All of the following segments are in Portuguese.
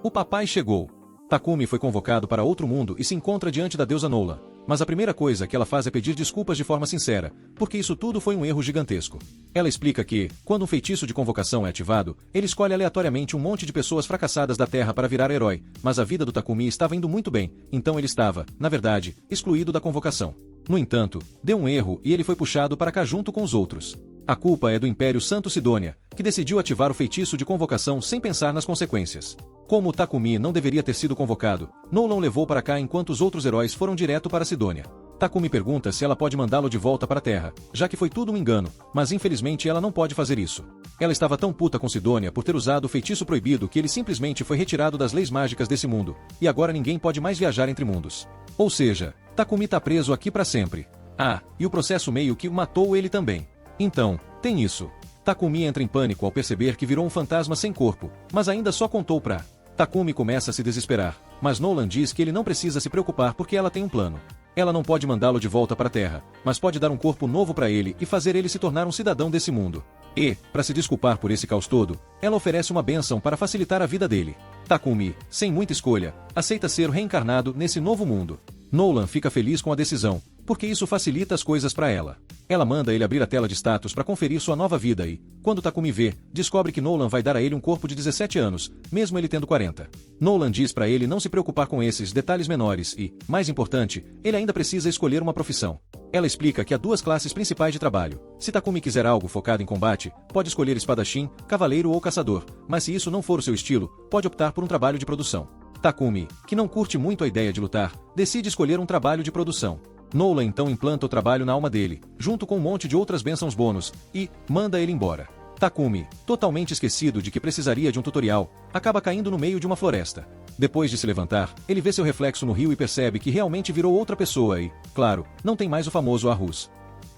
O papai chegou. Takumi foi convocado para outro mundo e se encontra diante da deusa Nolan. Mas a primeira coisa que ela faz é pedir desculpas de forma sincera, porque isso tudo foi um erro gigantesco. Ela explica que, quando um feitiço de convocação é ativado, ele escolhe aleatoriamente um monte de pessoas fracassadas da Terra para virar herói, mas a vida do Takumi estava indo muito bem, então ele estava, na verdade, excluído da convocação. No entanto, deu um erro e ele foi puxado para cá junto com os outros. A culpa é do Império Santo Sidônia, que decidiu ativar o feitiço de convocação sem pensar nas consequências. Como o Takumi não deveria ter sido convocado, Nolan levou para cá enquanto os outros heróis foram direto para Sidônia. Takumi pergunta se ela pode mandá-lo de volta para a Terra, já que foi tudo um engano, mas infelizmente ela não pode fazer isso. Ela estava tão puta com Sidônia por ter usado o feitiço proibido que ele simplesmente foi retirado das leis mágicas desse mundo, e agora ninguém pode mais viajar entre mundos. Ou seja, Takumi tá preso aqui para sempre. Ah, e o processo meio que matou ele também. Então, tem isso. Takumi entra em pânico ao perceber que virou um fantasma sem corpo, mas ainda só contou pra. Takumi começa a se desesperar, mas Nolan diz que ele não precisa se preocupar porque ela tem um plano. Ela não pode mandá-lo de volta para a Terra, mas pode dar um corpo novo para ele e fazer ele se tornar um cidadão desse mundo. E, para se desculpar por esse caos todo, ela oferece uma bênção para facilitar a vida dele. Takumi, sem muita escolha, aceita ser reencarnado nesse novo mundo. Nolan fica feliz com a decisão, porque isso facilita as coisas para ela. Ela manda ele abrir a tela de status para conferir sua nova vida e, quando Takumi vê, descobre que Nolan vai dar a ele um corpo de 17 anos, mesmo ele tendo 40. Nolan diz para ele não se preocupar com esses detalhes menores e, mais importante, ele ainda precisa escolher uma profissão. Ela explica que há duas classes principais de trabalho. Se Takumi quiser algo focado em combate, pode escolher espadachim, cavaleiro ou caçador, mas se isso não for o seu estilo, pode optar por um trabalho de produção. Takumi, que não curte muito a ideia de lutar, decide escolher um trabalho de produção. Nolan então implanta o trabalho na alma dele, junto com um monte de outras bênçãos bônus, e manda ele embora. Takumi, totalmente esquecido de que precisaria de um tutorial, acaba caindo no meio de uma floresta. Depois de se levantar, ele vê seu reflexo no rio e percebe que realmente virou outra pessoa e, claro, não tem mais o famoso Arrus.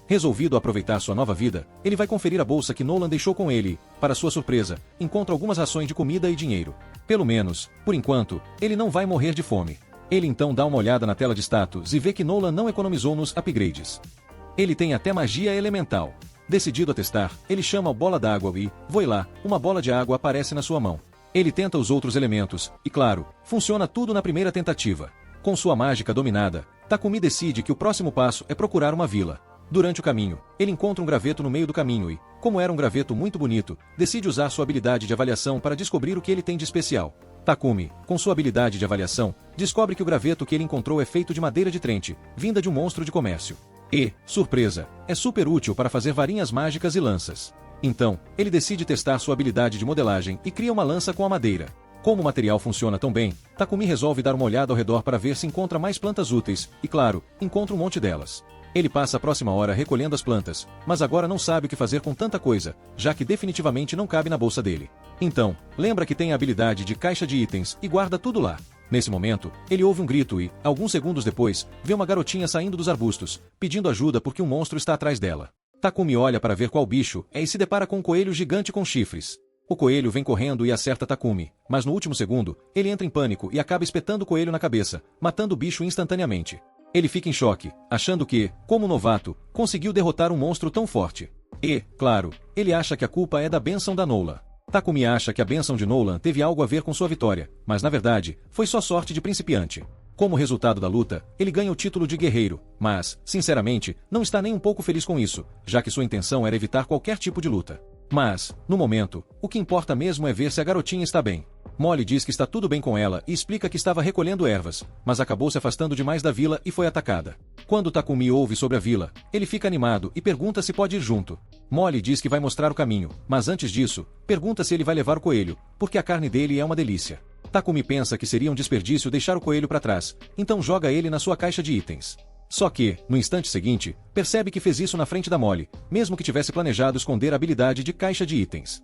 Resolvido a aproveitar sua nova vida, ele vai conferir a bolsa que Nolan deixou com ele e, para sua surpresa, encontra algumas rações de comida e dinheiro. Pelo menos, por enquanto, ele não vai morrer de fome. Ele então dá uma olhada na tela de status e vê que Nolan não economizou nos upgrades. Ele tem até magia elemental. Decidido a testar, ele chama a bola d'água e, voe lá, uma bola de água aparece na sua mão. Ele tenta os outros elementos, e claro, funciona tudo na primeira tentativa. Com sua mágica dominada, Takumi decide que o próximo passo é procurar uma vila. Durante o caminho, ele encontra um graveto no meio do caminho e, como era um graveto muito bonito, decide usar sua habilidade de avaliação para descobrir o que ele tem de especial. Takumi, com sua habilidade de avaliação, descobre que o graveto que ele encontrou é feito de madeira de trente, vinda de um monstro de comércio. E, surpresa, é super útil para fazer varinhas mágicas e lanças. Então, ele decide testar sua habilidade de modelagem e cria uma lança com a madeira. Como o material funciona tão bem, Takumi resolve dar uma olhada ao redor para ver se encontra mais plantas úteis, e claro, encontra um monte delas. Ele passa a próxima hora recolhendo as plantas, mas agora não sabe o que fazer com tanta coisa, já que definitivamente não cabe na bolsa dele. Então, lembra que tem a habilidade de caixa de itens e guarda tudo lá. Nesse momento, ele ouve um grito e, alguns segundos depois, vê uma garotinha saindo dos arbustos, pedindo ajuda porque um monstro está atrás dela. Takumi olha para ver qual bicho é e se depara com um coelho gigante com chifres. O coelho vem correndo e acerta Takumi, mas no último segundo, ele entra em pânico e acaba espetando o coelho na cabeça, matando o bicho instantaneamente. Ele fica em choque, achando que, como novato, conseguiu derrotar um monstro tão forte. E, claro, ele acha que a culpa é da bênção da Nolan. Takumi acha que a bênção de Nolan teve algo a ver com sua vitória, mas na verdade, foi só sorte de principiante. Como resultado da luta, ele ganha o título de guerreiro, mas, sinceramente, não está nem um pouco feliz com isso, já que sua intenção era evitar qualquer tipo de luta. Mas, no momento, o que importa mesmo é ver se a garotinha está bem. Molly diz que está tudo bem com ela e explica que estava recolhendo ervas, mas acabou se afastando demais da vila e foi atacada. Quando Takumi ouve sobre a vila, ele fica animado e pergunta se pode ir junto. Molly diz que vai mostrar o caminho, mas antes disso, pergunta se ele vai levar o coelho, porque a carne dele é uma delícia. Takumi pensa que seria um desperdício deixar o coelho para trás, então joga ele na sua caixa de itens. Só que, no instante seguinte, percebe que fez isso na frente da Molly, mesmo que tivesse planejado esconder a habilidade de caixa de itens.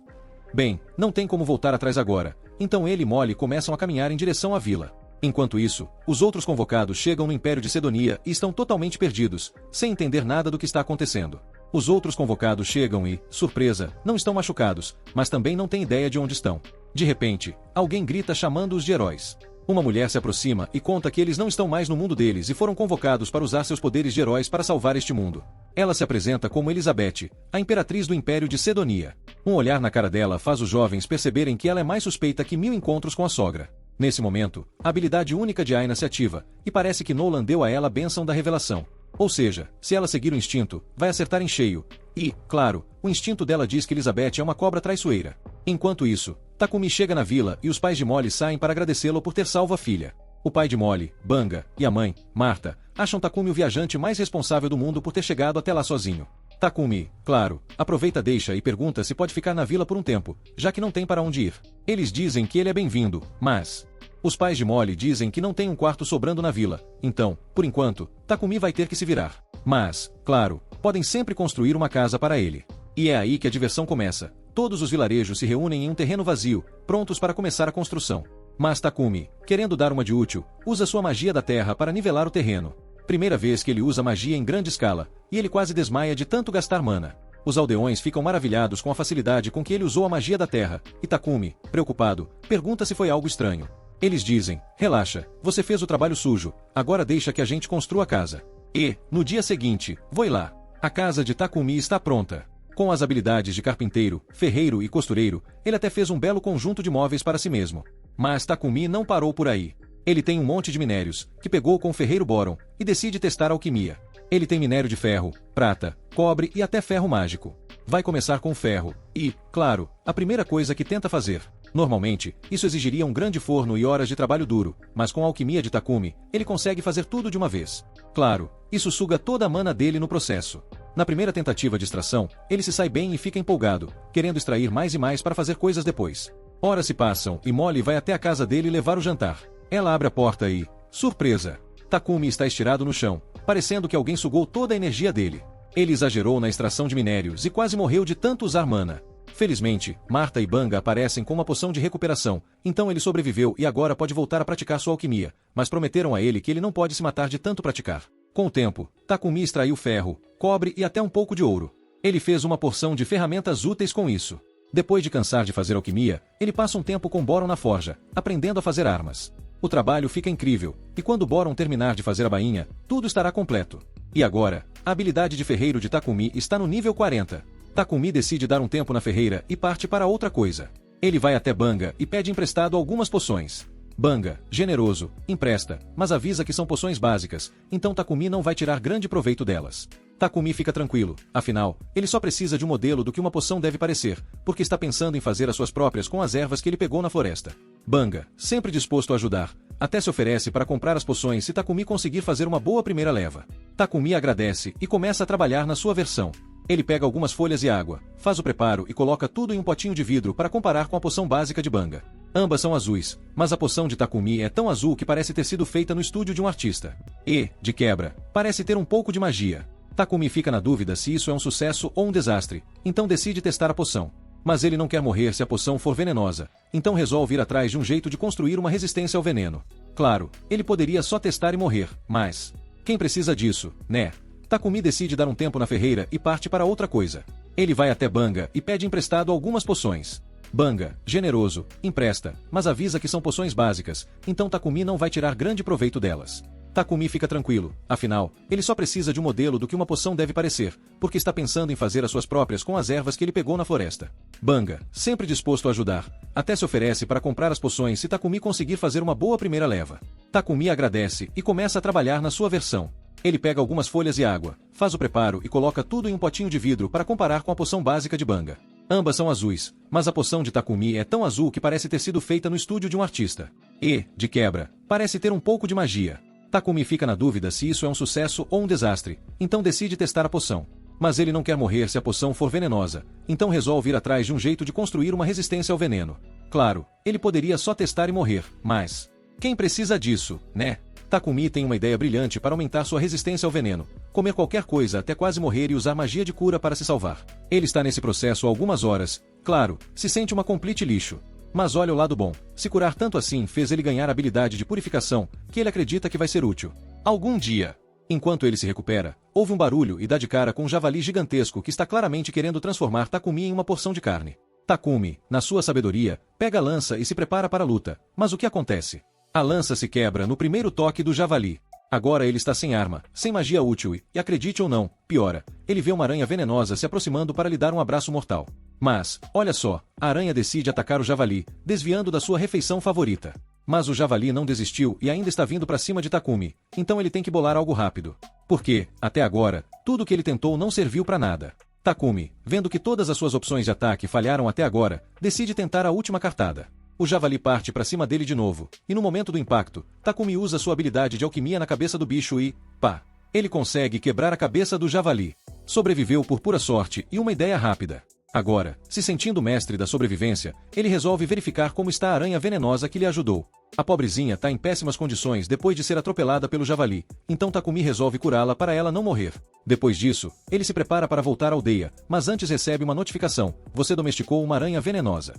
Bem, não tem como voltar atrás agora, então ele e Molly começam a caminhar em direção à vila. Enquanto isso, os outros convocados chegam no Império de Sedonia e estão totalmente perdidos, sem entender nada do que está acontecendo. Os outros convocados chegam e, surpresa, não estão machucados, mas também não têm ideia de onde estão. De repente, alguém grita chamando-os de heróis. Uma mulher se aproxima e conta que eles não estão mais no mundo deles e foram convocados para usar seus poderes de heróis para salvar este mundo. Ela se apresenta como Elizabeth, a imperatriz do Império de Sedonia. Um olhar na cara dela faz os jovens perceberem que ela é mais suspeita que 1000 encontros com a sogra. Nesse momento, a habilidade única de Aina se ativa, e parece que Nolan deu a ela a bênção da revelação. Ou seja, se ela seguir o instinto, vai acertar em cheio. E, claro, o instinto dela diz que Elizabeth é uma cobra traiçoeira. Enquanto isso, Takumi chega na vila e os pais de Molly saem para agradecê-lo por ter salvo a filha. O pai de Molly, Banga, e a mãe, Marta, acham Takumi o viajante mais responsável do mundo por ter chegado até lá sozinho. Takumi, claro, aproveita, deixa e pergunta se pode ficar na vila por um tempo, já que não tem para onde ir. Eles dizem que ele é bem-vindo, mas... Os pais de Molly dizem que não tem um quarto sobrando na vila, então, por enquanto, Takumi vai ter que se virar. Mas, claro, podem sempre construir uma casa para ele. E é aí que a diversão começa. Todos os vilarejos se reúnem em um terreno vazio, prontos para começar a construção. Mas Takumi, querendo dar uma de útil, usa sua magia da terra para nivelar o terreno. Primeira vez que ele usa magia em grande escala, e ele quase desmaia de tanto gastar mana. Os aldeões ficam maravilhados com a facilidade com que ele usou a magia da terra, e Takumi, preocupado, pergunta se foi algo estranho. Eles dizem, relaxa, você fez o trabalho sujo, agora deixa que a gente construa a casa. E, no dia seguinte, voe lá. A casa de Takumi está pronta. Com as habilidades de carpinteiro, ferreiro e costureiro, ele até fez um belo conjunto de móveis para si mesmo. Mas Takumi não parou por aí. Ele tem um monte de minérios, que pegou com o ferreiro Boron, e decide testar a alquimia. Ele tem minério de ferro, prata, cobre e até ferro mágico. Vai começar com ferro, e, claro, a primeira coisa que tenta fazer. Normalmente, isso exigiria um grande forno e horas de trabalho duro, mas com a alquimia de Takumi, ele consegue fazer tudo de uma vez. Claro, isso suga toda a mana dele no processo. Na primeira tentativa de extração, ele se sai bem e fica empolgado, querendo extrair mais e mais para fazer coisas depois. Horas se passam e Molly vai até a casa dele levar o jantar. Ela abre a porta e, surpresa! Takumi está estirado no chão, parecendo que alguém sugou toda a energia dele. Ele exagerou na extração de minérios e quase morreu de tanto usar mana. Felizmente, Marta e Banga aparecem com uma poção de recuperação, então ele sobreviveu e agora pode voltar a praticar sua alquimia, mas prometeram a ele que ele não pode se matar de tanto praticar. Com o tempo, Takumi extraiu ferro, cobre e até um pouco de ouro. Ele fez uma porção de ferramentas úteis com isso. Depois de cansar de fazer alquimia, ele passa um tempo com Boron na forja, aprendendo a fazer armas. O trabalho fica incrível, e quando Boron terminar de fazer a bainha, tudo estará completo. E agora, a habilidade de ferreiro de Takumi está no nível 40. Takumi decide dar um tempo na ferreira e parte para outra coisa. Ele vai até Banga e pede emprestado algumas poções. Banga, generoso, empresta, mas avisa que são poções básicas, então Takumi não vai tirar grande proveito delas. Takumi fica tranquilo, afinal, ele só precisa de um modelo do que uma poção deve parecer, porque está pensando em fazer as suas próprias com as ervas que ele pegou na floresta. Banga, sempre disposto a ajudar, até se oferece para comprar as poções se Takumi conseguir fazer uma boa primeira leva. Takumi agradece e começa a trabalhar na sua versão. Ele pega algumas folhas e água, faz o preparo e coloca tudo em um potinho de vidro para comparar com a poção básica de Banga. Ambas são azuis, mas a poção de Takumi é tão azul que parece ter sido feita no estúdio de um artista. E, de quebra, parece ter um pouco de magia. Takumi fica na dúvida se isso é um sucesso ou um desastre, então decide testar a poção. Mas ele não quer morrer se a poção for venenosa, então resolve ir atrás de um jeito de construir uma resistência ao veneno. Claro, ele poderia só testar e morrer, mas... quem precisa disso, né? Takumi decide dar um tempo na ferreira e parte para outra coisa. Ele vai até Banga e pede emprestado algumas poções. Banga, generoso, empresta, mas avisa que são poções básicas, então Takumi não vai tirar grande proveito delas. Takumi fica tranquilo, afinal, ele só precisa de um modelo do que uma poção deve parecer, porque está pensando em fazer as suas próprias com as ervas que ele pegou na floresta. Banga, sempre disposto a ajudar, até se oferece para comprar as poções se Takumi conseguir fazer uma boa primeira leva. Takumi agradece e começa a trabalhar na sua versão. Ele pega algumas folhas e água, faz o preparo e coloca tudo em um potinho de vidro para comparar com a poção básica de Banga. Ambas são azuis, mas a poção de Takumi é tão azul que parece ter sido feita no estúdio de um artista. E, de quebra, parece ter um pouco de magia. Takumi fica na dúvida se isso é um sucesso ou um desastre, então decide testar a poção. Mas ele não quer morrer se a poção for venenosa, então resolve ir atrás de um jeito de construir uma resistência ao veneno. Claro, ele poderia só testar e morrer, mas... quem precisa disso, né? Takumi tem uma ideia brilhante para aumentar sua resistência ao veneno, comer qualquer coisa até quase morrer e usar magia de cura para se salvar. Ele está nesse processo há algumas horas, claro, se sente uma complete lixo. Mas olha o lado bom, se curar tanto assim fez ele ganhar a habilidade de purificação, que ele acredita que vai ser útil. Algum dia. Enquanto ele se recupera, ouve um barulho e dá de cara com um javali gigantesco que está claramente querendo transformar Takumi em uma porção de carne. Takumi, na sua sabedoria, pega a lança e se prepara para a luta, mas o que acontece? A lança se quebra no primeiro toque do javali. Agora ele está sem arma, sem magia útil e, acredite ou não, piora, ele vê uma aranha venenosa se aproximando para lhe dar um abraço mortal. Mas, olha só, a aranha decide atacar o javali, desviando da sua refeição favorita. Mas o javali não desistiu e ainda está vindo para cima de Takumi, então ele tem que bolar algo rápido. Porque, até agora, tudo que ele tentou não serviu para nada. Takumi, vendo que todas as suas opções de ataque falharam até agora, decide tentar a última cartada. O javali parte para cima dele de novo, e no momento do impacto, Takumi usa sua habilidade de alquimia na cabeça do bicho e, pá! Ele consegue quebrar a cabeça do javali. Sobreviveu por pura sorte e uma ideia rápida. Agora, se sentindo mestre da sobrevivência, ele resolve verificar como está a aranha venenosa que lhe ajudou. A pobrezinha está em péssimas condições depois de ser atropelada pelo javali, então Takumi resolve curá-la para ela não morrer. Depois disso, ele se prepara para voltar à aldeia, mas antes recebe uma notificação: você domesticou uma aranha venenosa.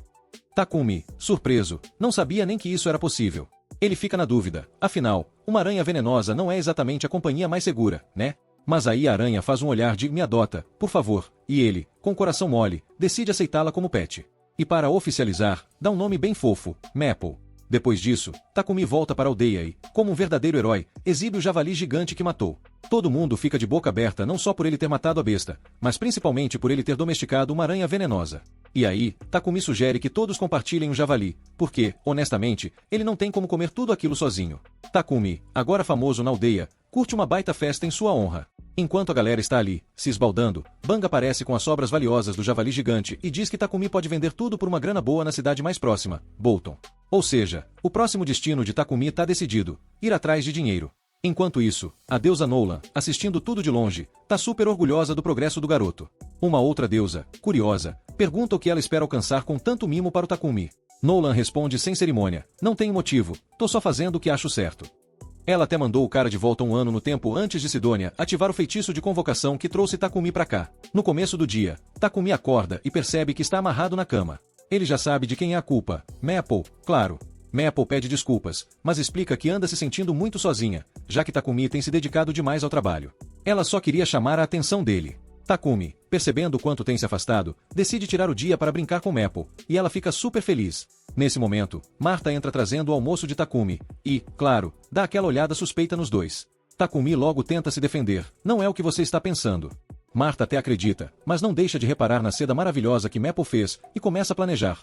Takumi, surpreso, não sabia nem que isso era possível. Ele fica na dúvida, afinal, uma aranha venenosa não é exatamente a companhia mais segura, né? Mas aí a aranha faz um olhar de me adota, por favor, e ele, com coração mole, decide aceitá-la como pet. E para oficializar, dá um nome bem fofo, Maple. Depois disso, Takumi volta para a aldeia e, como um verdadeiro herói, exibe o javali gigante que matou. Todo mundo fica de boca aberta não só por ele ter matado a besta, mas principalmente por ele ter domesticado uma aranha venenosa. E aí, Takumi sugere que todos compartilhem o javali, porque, honestamente, ele não tem como comer tudo aquilo sozinho. Takumi, agora famoso na aldeia, curte uma baita festa em sua honra. Enquanto a galera está ali, se esbaldando, Bang aparece com as sobras valiosas do javali gigante e diz que Takumi pode vender tudo por uma grana boa na cidade mais próxima, Bolton. Ou seja, o próximo destino de Takumi está decidido: ir atrás de dinheiro. Enquanto isso, a deusa Nolan, assistindo tudo de longe, tá super orgulhosa do progresso do garoto. Uma outra deusa, curiosa, pergunta o que ela espera alcançar com tanto mimo para o Takumi. Nolan responde sem cerimônia: não tenho motivo, tô só fazendo o que acho certo. Ela até mandou o cara de volta um ano no tempo antes de Sidônia ativar o feitiço de convocação que trouxe Takumi pra cá. No começo do dia, Takumi acorda e percebe que está amarrado na cama. Ele já sabe de quem é a culpa, Maple, claro. Maple pede desculpas, mas explica que anda se sentindo muito sozinha, já que Takumi tem se dedicado demais ao trabalho. Ela só queria chamar a atenção dele. Takumi, percebendo o quanto tem se afastado, decide tirar o dia para brincar com Maple, e ela fica super feliz. Nesse momento, Marta entra trazendo o almoço de Takumi, e, claro, dá aquela olhada suspeita nos dois. Takumi logo tenta se defender: não é o que você está pensando. Marta até acredita, mas não deixa de reparar na seda maravilhosa que Maple fez, e começa a planejar: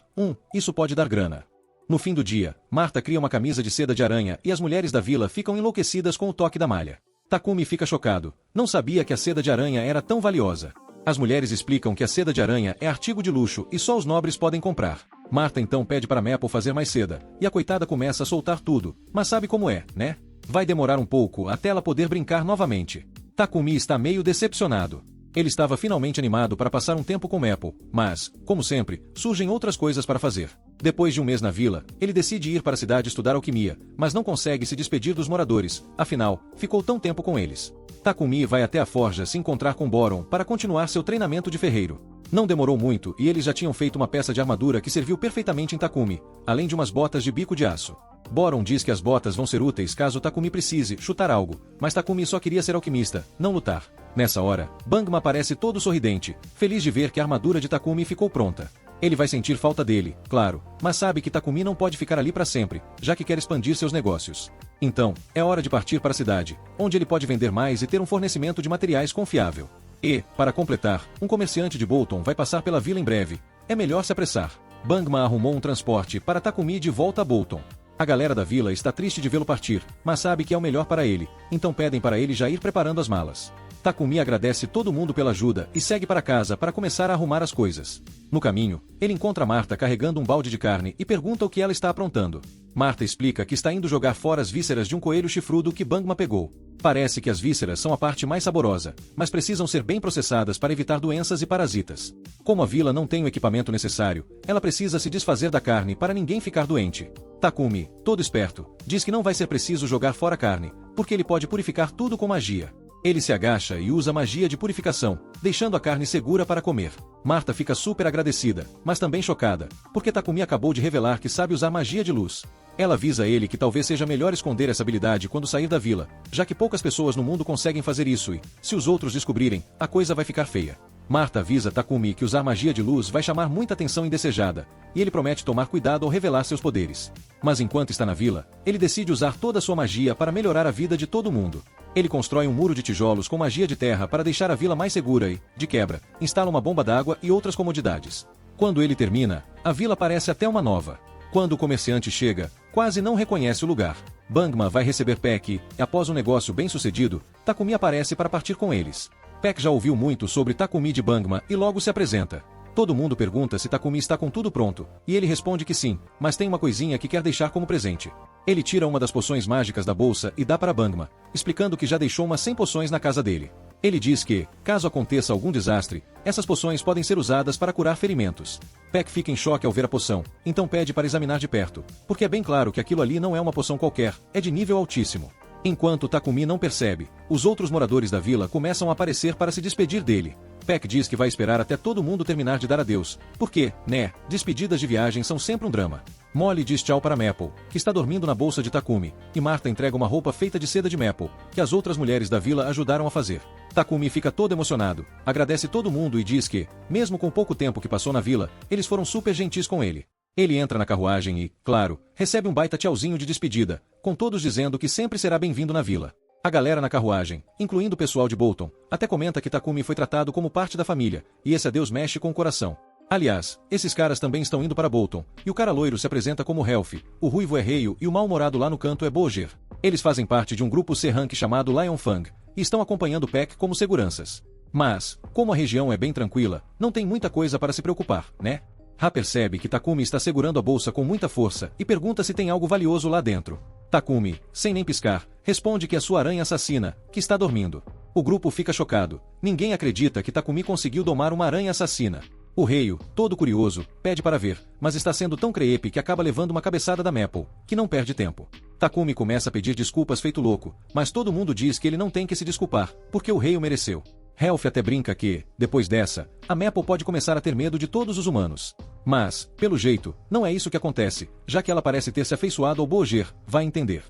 isso pode dar grana. No fim do dia, Marta cria uma camisa de seda de aranha e as mulheres da vila ficam enlouquecidas com o toque da malha. Takumi fica chocado, não sabia que a seda de aranha era tão valiosa. As mulheres explicam que a seda de aranha é artigo de luxo e só os nobres podem comprar. Marta então pede para Maple fazer mais seda, e a coitada começa a soltar tudo, mas sabe como é, né? Vai demorar um pouco até ela poder brincar novamente. Takumi está meio decepcionado. Ele estava finalmente animado para passar um tempo com Maple, mas, como sempre, surgem outras coisas para fazer. Depois de um mês na vila, ele decide ir para a cidade estudar alquimia, mas não consegue se despedir dos moradores, afinal, ficou tão tempo com eles. Takumi vai até a forja se encontrar com Boron para continuar seu treinamento de ferreiro. Não demorou muito e eles já tinham feito uma peça de armadura que serviu perfeitamente em Takumi, além de umas botas de bico de aço. Boron diz que as botas vão ser úteis caso Takumi precise chutar algo, mas Takumi só queria ser alquimista, não lutar. Nessa hora, Bangma aparece todo sorridente, feliz de ver que a armadura de Takumi ficou pronta. Ele vai sentir falta dele, claro, mas sabe que Takumi não pode ficar ali para sempre, já que quer expandir seus negócios. Então, é hora de partir para a cidade, onde ele pode vender mais e ter um fornecimento de materiais confiável. E, para completar, um comerciante de Bolton vai passar pela vila em breve. É melhor se apressar. Bangma arrumou um transporte para Takumi de volta a Bolton. A galera da vila está triste de vê-lo partir, mas sabe que é o melhor para ele, então pedem para ele já ir preparando as malas. Takumi agradece todo mundo pela ajuda e segue para casa para começar a arrumar as coisas. No caminho, ele encontra Marta carregando um balde de carne e pergunta o que ela está aprontando. Marta explica que está indo jogar fora as vísceras de um coelho chifrudo que Bangma pegou. Parece que as vísceras são a parte mais saborosa, mas precisam ser bem processadas para evitar doenças e parasitas. Como a vila não tem o equipamento necessário, ela precisa se desfazer da carne para ninguém ficar doente. Takumi, todo esperto, diz que não vai ser preciso jogar fora a carne, porque ele pode purificar tudo com magia. Ele se agacha e usa magia de purificação, deixando a carne segura para comer. Marta fica super agradecida, mas também chocada, porque Takumi acabou de revelar que sabe usar magia de luz. Ela avisa ele que talvez seja melhor esconder essa habilidade quando sair da vila, já que poucas pessoas no mundo conseguem fazer isso e, se os outros descobrirem, a coisa vai ficar feia. Marta avisa Takumi que usar magia de luz vai chamar muita atenção indesejada, e ele promete tomar cuidado ao revelar seus poderes. Mas enquanto está na vila, ele decide usar toda a sua magia para melhorar a vida de todo mundo. Ele constrói um muro de tijolos com magia de terra para deixar a vila mais segura e, de quebra, instala uma bomba d'água e outras comodidades. Quando ele termina, a vila parece até uma nova. Quando o comerciante chega, quase não reconhece o lugar. Bangma vai receber Pack e, após um negócio bem sucedido, Takumi aparece para partir com eles. Pack já ouviu muito sobre Takumi de Bangma e logo se apresenta. Todo mundo pergunta se Takumi está com tudo pronto, e ele responde que sim, mas tem uma coisinha que quer deixar como presente. Ele tira uma das poções mágicas da bolsa e dá para Bangma, explicando que já deixou umas 100 poções na casa dele. Ele diz que, caso aconteça algum desastre, essas poções podem ser usadas para curar ferimentos. Pack fica em choque ao ver a poção, então pede para examinar de perto, porque é bem claro que aquilo ali não é uma poção qualquer, é de nível altíssimo. Enquanto Takumi não percebe, os outros moradores da vila começam a aparecer para se despedir dele. Pack diz que vai esperar até todo mundo terminar de dar adeus, porque, né, despedidas de viagem são sempre um drama. Molly diz tchau para Maple, que está dormindo na bolsa de Takumi, e Martha entrega uma roupa feita de seda de Maple, que as outras mulheres da vila ajudaram a fazer. Takumi fica todo emocionado, agradece todo mundo e diz que, mesmo com pouco tempo que passou na vila, eles foram super gentis com ele. Ele entra na carruagem e, claro, recebe um baita tchauzinho de despedida, com todos dizendo que sempre será bem-vindo na vila. A galera na carruagem, incluindo o pessoal de Bolton, até comenta que Takumi foi tratado como parte da família, e esse adeus mexe com o coração. Aliás, esses caras também estão indo para Bolton, e o cara loiro se apresenta como Ralph, o ruivo é Reio e o mal-humorado lá no canto é Boger. Eles fazem parte de um grupo C-Rank chamado Lion Fang, e estão acompanhando Pack como seguranças. Mas, como a região é bem tranquila, não tem muita coisa para se preocupar, né? Ha percebe que Takumi está segurando a bolsa com muita força e pergunta se tem algo valioso lá dentro. Takumi, sem nem piscar, responde que é sua aranha assassina, que está dormindo. O grupo fica chocado. Ninguém acredita que Takumi conseguiu domar uma aranha assassina. O Reio, todo curioso, pede para ver, mas está sendo tão creepe que acaba levando uma cabeçada da Maple, que não perde tempo. Takumi começa a pedir desculpas feito louco, mas todo mundo diz que ele não tem que se desculpar, porque o Reio mereceu. Ralph até brinca que, depois dessa, a Maple pode começar a ter medo de todos os humanos. Mas, pelo jeito, não é isso que acontece, já que ela parece ter se afeiçoado ao Boger, vai entender.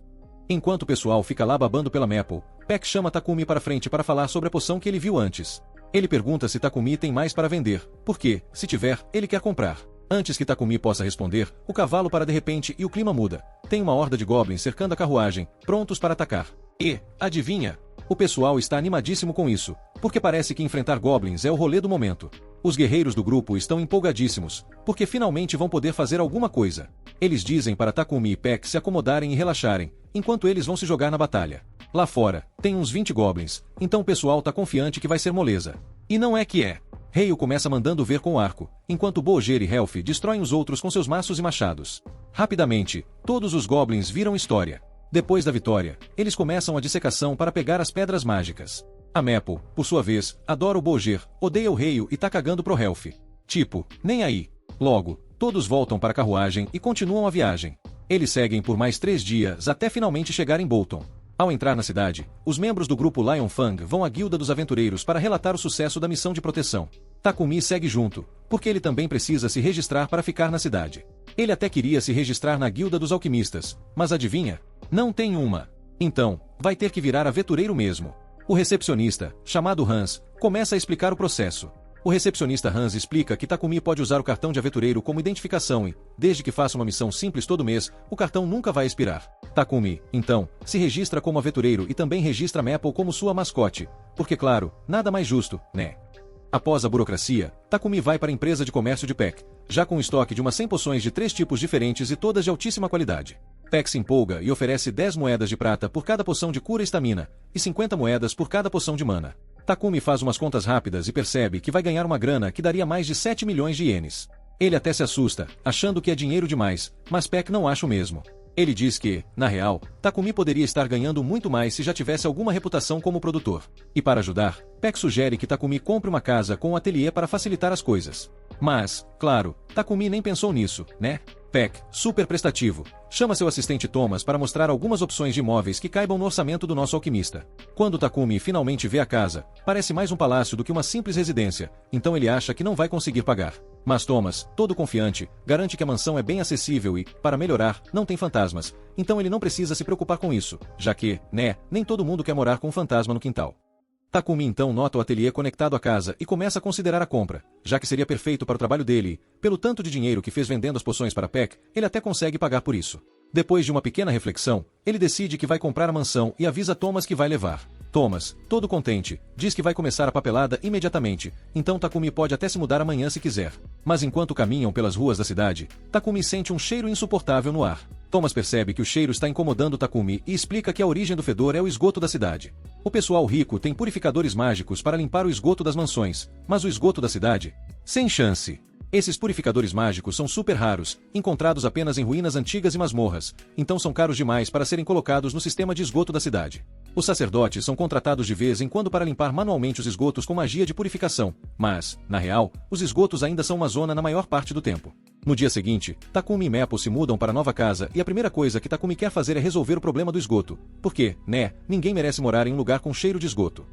Enquanto o pessoal fica lá babando pela Maple, Pack chama Takumi para frente para falar sobre a poção que ele viu antes. Ele pergunta se Takumi tem mais para vender, porque, se tiver, ele quer comprar. Antes que Takumi possa responder, o cavalo para de repente e o clima muda. Tem uma horda de goblins cercando a carruagem, prontos para atacar. E, adivinha? O pessoal está animadíssimo com isso, porque parece que enfrentar goblins é o rolê do momento. Os guerreiros do grupo estão empolgadíssimos, porque finalmente vão poder fazer alguma coisa. Eles dizem para Takumi e Pack se acomodarem e relaxarem, enquanto eles vão se jogar na batalha. Lá fora, tem uns 20 goblins, então o pessoal tá confiante que vai ser moleza. E não é que é. Reio começa mandando ver com o arco, enquanto Boger e Ralph destroem os outros com seus maços e machados. Rapidamente, todos os goblins viram história. Depois da vitória, eles começam a dissecação para pegar as pedras mágicas. A Maple, por sua vez, adora o Boger, odeia o Reio e tá cagando pro Ralph. Tipo, nem aí. Logo, todos voltam para a carruagem e continuam a viagem. Eles seguem por mais 3 dias até finalmente chegar em Bolton. Ao entrar na cidade, os membros do grupo Lion Fang vão à Guilda dos Aventureiros para relatar o sucesso da missão de proteção. Takumi segue junto, porque ele também precisa se registrar para ficar na cidade. Ele até queria se registrar na Guilda dos Alquimistas, mas adivinha? Não tem uma. Então, vai ter que virar aventureiro mesmo. O recepcionista, chamado Hans, começa a explicar o processo. O recepcionista Hans explica que Takumi pode usar o cartão de aventureiro como identificação e, desde que faça uma missão simples todo mês, o cartão nunca vai expirar. Takumi, então, se registra como aventureiro e também registra Maple como sua mascote, porque claro, nada mais justo, né? Após a burocracia, Takumi vai para a empresa de comércio de Pack, já com um estoque de umas 100 poções de 3 tipos diferentes e todas de altíssima qualidade. Pack se empolga e oferece 10 moedas de prata por cada poção de cura e estamina, e 50 moedas por cada poção de mana. Takumi faz umas contas rápidas e percebe que vai ganhar uma grana que daria mais de 7 milhões de ienes. Ele até se assusta, achando que é dinheiro demais, mas Pack não acha o mesmo. Ele diz que, na real, Takumi poderia estar ganhando muito mais se já tivesse alguma reputação como produtor. E para ajudar, Pack sugere que Takumi compre uma casa com um ateliê para facilitar as coisas. Mas, claro, Takumi nem pensou nisso, né? Pack, super prestativo, chama seu assistente Thomas para mostrar algumas opções de imóveis que caibam no orçamento do nosso alquimista. Quando Takumi finalmente vê a casa, parece mais um palácio do que uma simples residência, então ele acha que não vai conseguir pagar. Mas Thomas, todo confiante, garante que a mansão é bem acessível e, para melhorar, não tem fantasmas, então ele não precisa se preocupar com isso, já que, né, nem todo mundo quer morar com um fantasma no quintal. Takumi então nota o ateliê conectado à casa e começa a considerar a compra, já que seria perfeito para o trabalho dele e, pelo tanto de dinheiro que fez vendendo as poções para Pack, ele até consegue pagar por isso. Depois de uma pequena reflexão, ele decide que vai comprar a mansão e avisa Thomas que vai levar. Thomas, todo contente, diz que vai começar a papelada imediatamente, então Takumi pode até se mudar amanhã se quiser. Mas enquanto caminham pelas ruas da cidade, Takumi sente um cheiro insuportável no ar. Thomas percebe que o cheiro está incomodando Takumi e explica que a origem do fedor é o esgoto da cidade. O pessoal rico tem purificadores mágicos para limpar o esgoto das mansões, mas o esgoto da cidade? Sem chance. Esses purificadores mágicos são super raros, encontrados apenas em ruínas antigas e masmorras, então são caros demais para serem colocados no sistema de esgoto da cidade. Os sacerdotes são contratados de vez em quando para limpar manualmente os esgotos com magia de purificação, mas, na real, os esgotos ainda são uma zona na maior parte do tempo. No dia seguinte, Takumi e Maple se mudam para a nova casa e a primeira coisa que Takumi quer fazer é resolver o problema do esgoto, porque, né, ninguém merece morar em um lugar com cheiro de esgoto.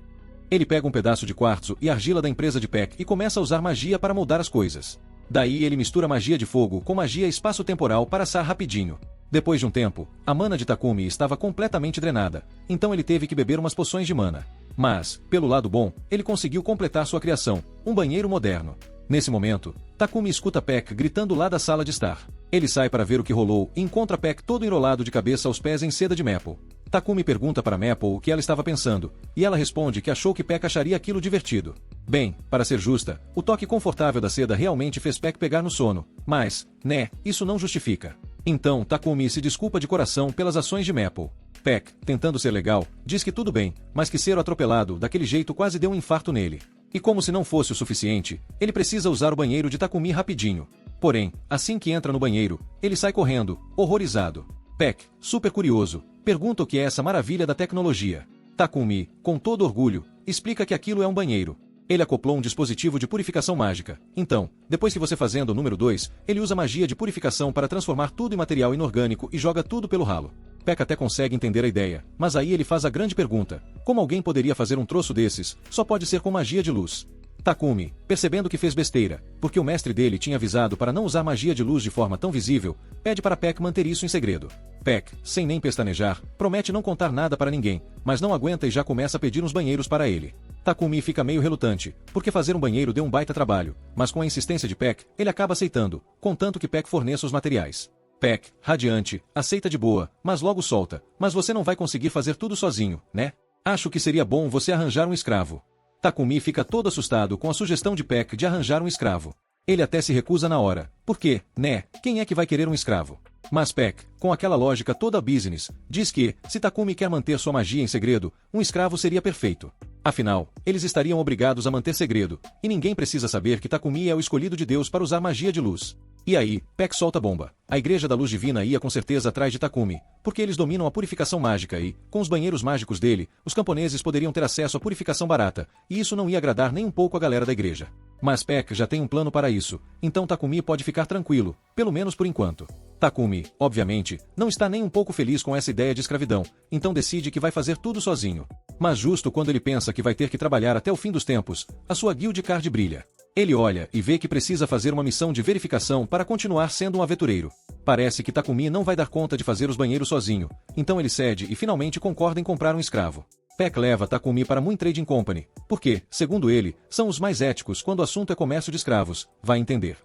Ele pega um pedaço de quartzo e argila da empresa de Peck e começa a usar magia para moldar as coisas. Daí ele mistura magia de fogo com magia espaço-temporal para assar rapidinho. Depois de um tempo, a mana de Takumi estava completamente drenada, então ele teve que beber umas poções de mana. Mas, pelo lado bom, ele conseguiu completar sua criação, um banheiro moderno. Nesse momento, Takumi escuta Peck gritando lá da sala de estar. Ele sai para ver o que rolou e encontra Peck todo enrolado de cabeça aos pés em seda de Maple. Takumi pergunta para Maple o que ela estava pensando, e ela responde que achou que Peck acharia aquilo divertido. Bem, para ser justa, o toque confortável da seda realmente fez Peck pegar no sono, mas, né, isso não justifica. Então Takumi se desculpa de coração pelas ações de Maple. Peck, tentando ser legal, diz que tudo bem, mas que ser atropelado daquele jeito quase deu um infarto nele. E como se não fosse o suficiente, ele precisa usar o banheiro de Takumi rapidinho. Porém, assim que entra no banheiro, ele sai correndo, horrorizado. Peck, super curioso, pergunta o que é essa maravilha da tecnologia. Takumi, com todo orgulho, explica que aquilo é um banheiro. Ele acoplou um dispositivo de purificação mágica. Então, depois que você fazendo o número 2, ele usa magia de purificação para transformar tudo em material inorgânico e joga tudo pelo ralo. Peck até consegue entender a ideia, mas aí ele faz a grande pergunta: como alguém poderia fazer um troço desses? Só pode ser com magia de luz. Takumi, percebendo que fez besteira, porque o mestre dele tinha avisado para não usar magia de luz de forma tão visível, pede para Peck manter isso em segredo. Peck, sem nem pestanejar, promete não contar nada para ninguém, mas não aguenta e já começa a pedir uns banheiros para ele. Takumi fica meio relutante, porque fazer um banheiro deu um baita trabalho, mas com a insistência de Peck, ele acaba aceitando, contanto que Peck forneça os materiais. Peck, radiante, aceita de boa, mas logo solta: mas você não vai conseguir fazer tudo sozinho, né? Acho que seria bom você arranjar um escravo. Takumi fica todo assustado com a sugestão de Peck de arranjar um escravo. Ele até se recusa na hora, porque, né, quem é que vai querer um escravo? Mas Peck, com aquela lógica toda business, diz que, se Takumi quer manter sua magia em segredo, um escravo seria perfeito. Afinal, eles estariam obrigados a manter segredo, e ninguém precisa saber que Takumi é o escolhido de Deus para usar magia de luz. E aí, Peck solta a bomba. A Igreja da Luz Divina ia com certeza atrás de Takumi, porque eles dominam a purificação mágica e, com os banheiros mágicos dele, os camponeses poderiam ter acesso à purificação barata, e isso não ia agradar nem um pouco a galera da igreja. Mas Peck já tem um plano para isso, então Takumi pode ficar tranquilo, pelo menos por enquanto. Takumi, obviamente, não está nem um pouco feliz com essa ideia de escravidão, então decide que vai fazer tudo sozinho. Mas justo quando ele pensa que vai ter que trabalhar até o fim dos tempos, a sua guild card brilha. Ele olha e vê que precisa fazer uma missão de verificação para continuar sendo um aventureiro. Parece que Takumi não vai dar conta de fazer os banheiros sozinho, então ele cede e finalmente concorda em comprar um escravo. Peck leva Takumi para Moon Trading Company, porque, segundo ele, são os mais éticos quando o assunto é comércio de escravos, vai entender.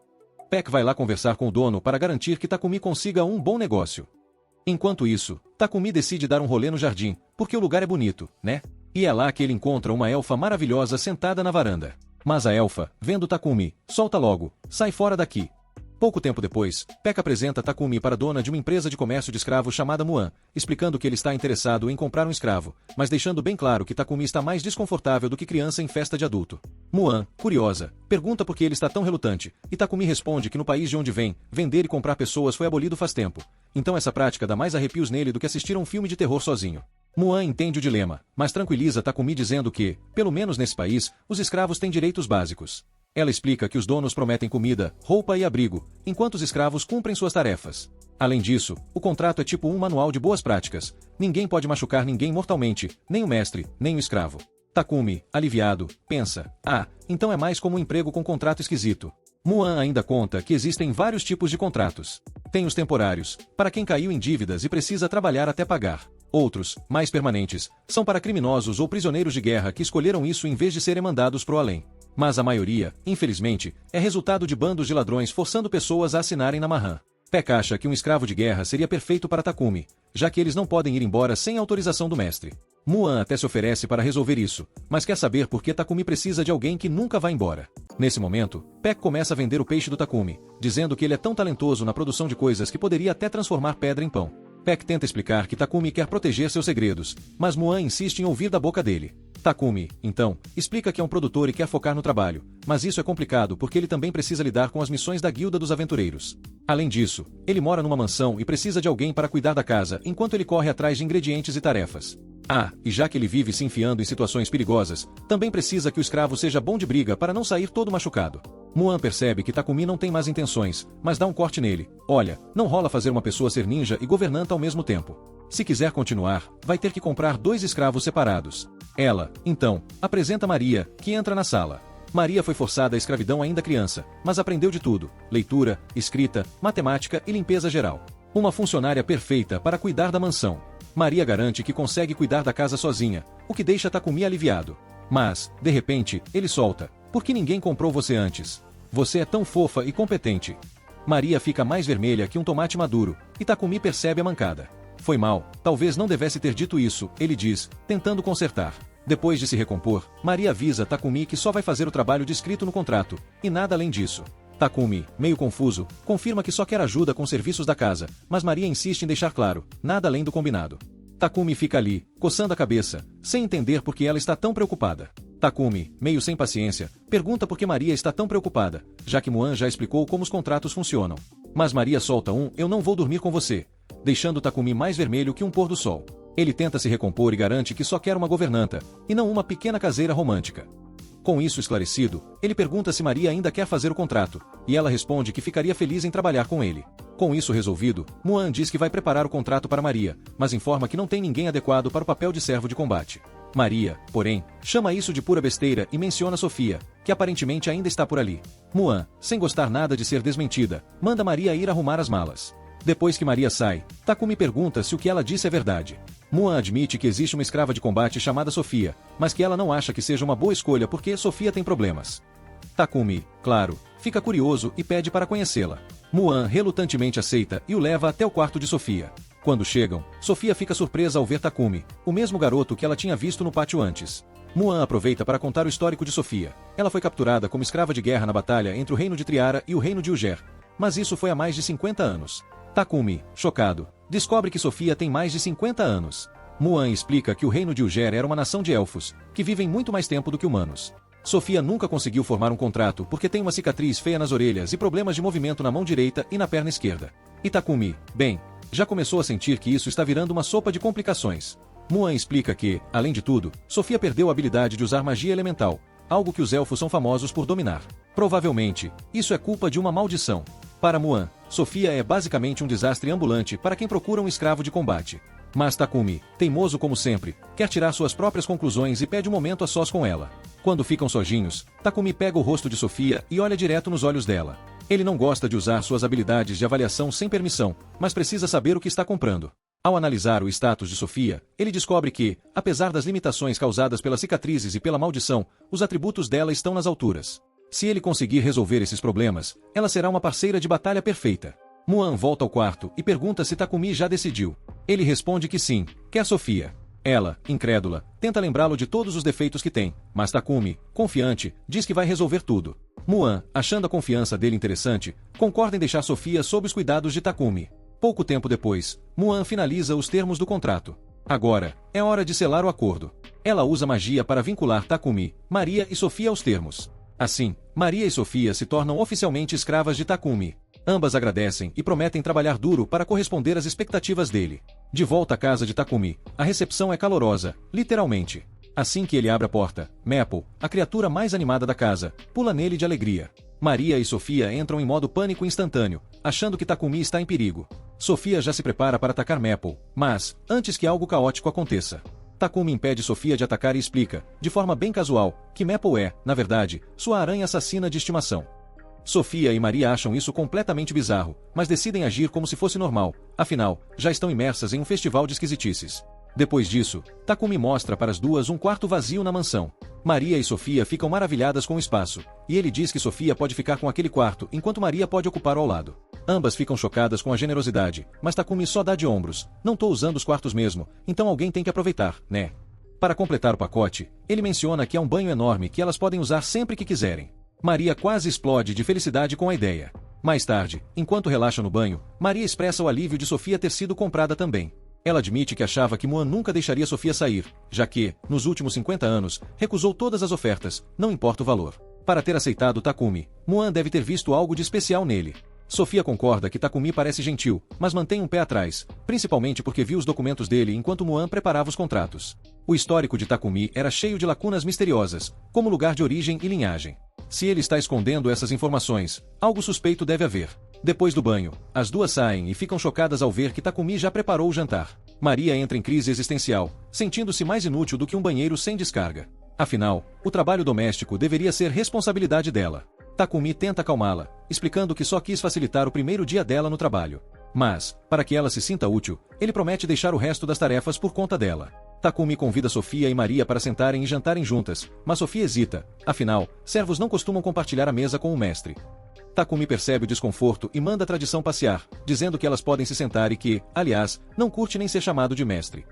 Peck vai lá conversar com o dono para garantir que Takumi consiga um bom negócio. Enquanto isso, Takumi decide dar um rolê no jardim, porque o lugar é bonito, né? E é lá que ele encontra uma elfa maravilhosa sentada na varanda. Mas a elfa, vendo Takumi, solta logo: sai fora daqui. Pouco tempo depois, Peck apresenta Takumi para a dona de uma empresa de comércio de escravos chamada Muan, explicando que ele está interessado em comprar um escravo, mas deixando bem claro que Takumi está mais desconfortável do que criança em festa de adulto. Muan, curiosa, pergunta por que ele está tão relutante, e Takumi responde que no país de onde vem, vender e comprar pessoas foi abolido faz tempo. Então essa prática dá mais arrepios nele do que assistir a um filme de terror sozinho. Muan entende o dilema, mas tranquiliza Takumi dizendo que, pelo menos nesse país, os escravos têm direitos básicos. Ela explica que os donos prometem comida, roupa e abrigo, enquanto os escravos cumprem suas tarefas. Além disso, o contrato é tipo um manual de boas práticas. Ninguém pode machucar ninguém mortalmente, nem o mestre, nem o escravo. Takumi, aliviado, pensa: ah, então é mais como um emprego com contrato esquisito. Muan ainda conta que existem vários tipos de contratos. Tem os temporários, para quem caiu em dívidas e precisa trabalhar até pagar. Outros, mais permanentes, são para criminosos ou prisioneiros de guerra que escolheram isso em vez de serem mandados pro além. Mas a maioria, infelizmente, é resultado de bandos de ladrões forçando pessoas a assinarem na marrã. Peck acha que um escravo de guerra seria perfeito para Takumi, já que eles não podem ir embora sem autorização do mestre. Muan até se oferece para resolver isso, mas quer saber por que Takumi precisa de alguém que nunca vai embora. Nesse momento, Peck começa a vender o peixe do Takumi, dizendo que ele é tão talentoso na produção de coisas que poderia até transformar pedra em pão. Peck tenta explicar que Takumi quer proteger seus segredos, mas Muan insiste em ouvir da boca dele. Takumi, então, explica que é um produtor e quer focar no trabalho, mas isso é complicado porque ele também precisa lidar com as missões da Guilda dos Aventureiros. Além disso, ele mora numa mansão e precisa de alguém para cuidar da casa enquanto ele corre atrás de ingredientes e tarefas. E já que ele vive se enfiando em situações perigosas, também precisa que o escravo seja bom de briga para não sair todo machucado. Muan percebe que Takumi não tem más intenções, mas dá um corte nele. Olha, não rola fazer uma pessoa ser ninja e governanta ao mesmo tempo. Se quiser continuar, vai ter que comprar 2 escravos separados. Ela, então, apresenta Maria, que entra na sala. Maria foi forçada à escravidão ainda criança, mas aprendeu de tudo: leitura, escrita, matemática e limpeza geral. Uma funcionária perfeita para cuidar da mansão. Maria garante que consegue cuidar da casa sozinha, o que deixa Takumi aliviado. Mas, de repente, ele solta: "Por que ninguém comprou você antes? Você é tão fofa e competente." Maria fica mais vermelha que um tomate maduro, e Takumi percebe a mancada. "Foi mal, talvez não devesse ter dito isso", ele diz, tentando consertar. Depois de se recompor, Maria avisa Takumi que só vai fazer o trabalho descrito no contrato, e nada além disso. Takumi, meio confuso, confirma que só quer ajuda com serviços da casa, mas Maria insiste em deixar claro: nada além do combinado. Takumi fica ali, coçando a cabeça, sem entender por que ela está tão preocupada. Takumi, meio sem paciência, pergunta por que Maria está tão preocupada, já que Muan já explicou como os contratos funcionam. Mas Maria solta um "eu não vou dormir com você", deixando Takumi mais vermelho que um pôr do sol. Ele tenta se recompor e garante que só quer uma governanta, e não uma pequena caseira romântica. Com isso esclarecido, ele pergunta se Maria ainda quer fazer o contrato, e ela responde que ficaria feliz em trabalhar com ele. Com isso resolvido, Muan diz que vai preparar o contrato para Maria, mas informa que não tem ninguém adequado para o papel de servo de combate. Maria, porém, chama isso de pura besteira e menciona Sofia, que aparentemente ainda está por ali. Muan, sem gostar nada de ser desmentida, manda Maria ir arrumar as malas. Depois que Maria sai, Takumi pergunta se o que ela disse é verdade. Muan admite que existe uma escrava de combate chamada Sofia, mas que ela não acha que seja uma boa escolha porque Sofia tem problemas. Takumi, claro, fica curioso e pede para conhecê-la. Muan relutantemente aceita e o leva até o quarto de Sofia. Quando chegam, Sofia fica surpresa ao ver Takumi, o mesmo garoto que ela tinha visto no pátio antes. Muan aproveita para contar o histórico de Sofia. Ela foi capturada como escrava de guerra na batalha entre o reino de Triara e o reino de Uger, mas isso foi há mais de 50 anos. Takumi, chocado, descobre que Sofia tem mais de 50 anos. Muan explica que o reino de Uger era uma nação de elfos, que vivem muito mais tempo do que humanos. Sofia nunca conseguiu formar um contrato porque tem uma cicatriz feia nas orelhas e problemas de movimento na mão direita e na perna esquerda. E Takumi, bem, já começou a sentir que isso está virando uma sopa de complicações. Muan explica que, além de tudo, Sofia perdeu a habilidade de usar magia elemental, algo que os elfos são famosos por dominar. Provavelmente, isso é culpa de uma maldição. Para Muan, Sofia é basicamente um desastre ambulante para quem procura um escravo de combate. Mas Takumi, teimoso como sempre, quer tirar suas próprias conclusões e pede um momento a sós com ela. Quando ficam sozinhos, Takumi pega o rosto de Sofia e olha direto nos olhos dela. Ele não gosta de usar suas habilidades de avaliação sem permissão, mas precisa saber o que está comprando. Ao analisar o status de Sofia, ele descobre que, apesar das limitações causadas pelas cicatrizes e pela maldição, os atributos dela estão nas alturas. Se ele conseguir resolver esses problemas, ela será uma parceira de batalha perfeita. Muan volta ao quarto e pergunta se Takumi já decidiu. Ele responde que sim, quer Sofia. Ela, incrédula, tenta lembrá-lo de todos os defeitos que tem, mas Takumi, confiante, diz que vai resolver tudo. Muan, achando a confiança dele interessante, concorda em deixar Sofia sob os cuidados de Takumi. Pouco tempo depois, Muan finaliza os termos do contrato. Agora, é hora de selar o acordo. Ela usa magia para vincular Takumi, Maria e Sofia aos termos. Assim, Maria e Sofia se tornam oficialmente escravas de Takumi. Ambas agradecem e prometem trabalhar duro para corresponder às expectativas dele. De volta à casa de Takumi, a recepção é calorosa, literalmente. Assim que ele abre a porta, Maple, a criatura mais animada da casa, pula nele de alegria. Maria e Sofia entram em modo pânico instantâneo, achando que Takumi está em perigo. Sofia já se prepara para atacar Maple, mas, antes que algo caótico aconteça, Takumi impede Sofia de atacar e explica, de forma bem casual, que Maple é, na verdade, sua aranha assassina de estimação. Sofia e Maria acham isso completamente bizarro, mas decidem agir como se fosse normal, afinal, já estão imersas em um festival de esquisitices. Depois disso, Takumi mostra para as duas um quarto vazio na mansão. Maria e Sofia ficam maravilhadas com o espaço, e ele diz que Sofia pode ficar com aquele quarto enquanto Maria pode ocupar o ao lado. Ambas ficam chocadas com a generosidade, mas Takumi só dá de ombros. Não tô usando os quartos mesmo, então alguém tem que aproveitar, né? Para completar o pacote, ele menciona que é um banho enorme que elas podem usar sempre que quiserem. Maria quase explode de felicidade com a ideia. Mais tarde, enquanto relaxa no banho, Maria expressa o alívio de Sofia ter sido comprada também. Ela admite que achava que Muan nunca deixaria Sofia sair, já que, nos últimos 50 anos, recusou todas as ofertas, não importa o valor. Para ter aceitado Takumi, Muan deve ter visto algo de especial nele. Sofia concorda que Takumi parece gentil, mas mantém um pé atrás, principalmente porque viu os documentos dele enquanto Muan preparava os contratos. O histórico de Takumi era cheio de lacunas misteriosas, como lugar de origem e linhagem. Se ele está escondendo essas informações, algo suspeito deve haver. Depois do banho, as duas saem e ficam chocadas ao ver que Takumi já preparou o jantar. Maria entra em crise existencial, sentindo-se mais inútil do que um banheiro sem descarga. Afinal, o trabalho doméstico deveria ser responsabilidade dela. Takumi tenta acalmá-la, explicando que só quis facilitar o primeiro dia dela no trabalho. Mas, para que ela se sinta útil, ele promete deixar o resto das tarefas por conta dela. Takumi convida Sofia e Maria para sentarem e jantarem juntas, mas Sofia hesita, afinal, servos não costumam compartilhar a mesa com o mestre. Takumi percebe o desconforto e manda a tradição passear, dizendo que elas podem se sentar e que, aliás, não curte nem ser chamado de mestre.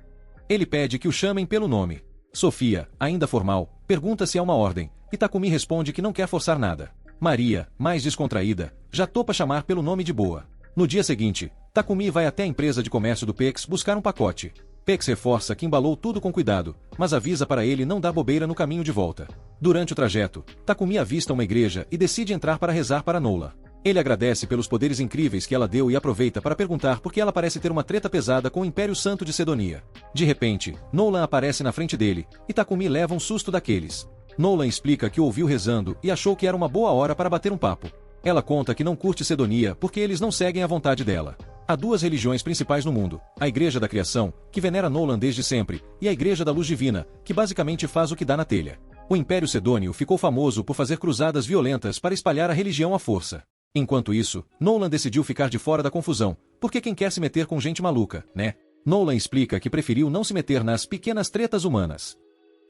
Ele pede que o chamem pelo nome. Sofia, ainda formal, pergunta se é uma ordem, e Takumi responde que não quer forçar nada. Maria, mais descontraída, já topa chamar pelo nome de boa. No dia seguinte, Takumi vai até a empresa de comércio do Pex buscar um pacote. Pex reforça que embalou tudo com cuidado, mas avisa para ele não dar bobeira no caminho de volta. Durante o trajeto, Takumi avista uma igreja e decide entrar para rezar para Nola. Ele agradece pelos poderes incríveis que ela deu e aproveita para perguntar por que ela parece ter uma treta pesada com o Império Santo de Sedonia. De repente, Nolan aparece na frente dele, e Takumi leva um susto daqueles. Nolan explica que o ouviu rezando e achou que era uma boa hora para bater um papo. Ela conta que não curte Sedonia porque eles não seguem a vontade dela. Há duas religiões principais no mundo, a Igreja da Criação, que venera Nolan desde sempre, e a Igreja da Luz Divina, que basicamente faz o que dá na telha. O Império Sedônio ficou famoso por fazer cruzadas violentas para espalhar a religião à força. Enquanto isso, Nolan decidiu ficar de fora da confusão, porque quem quer se meter com gente maluca, né? Nolan explica que preferiu não se meter nas pequenas tretas humanas.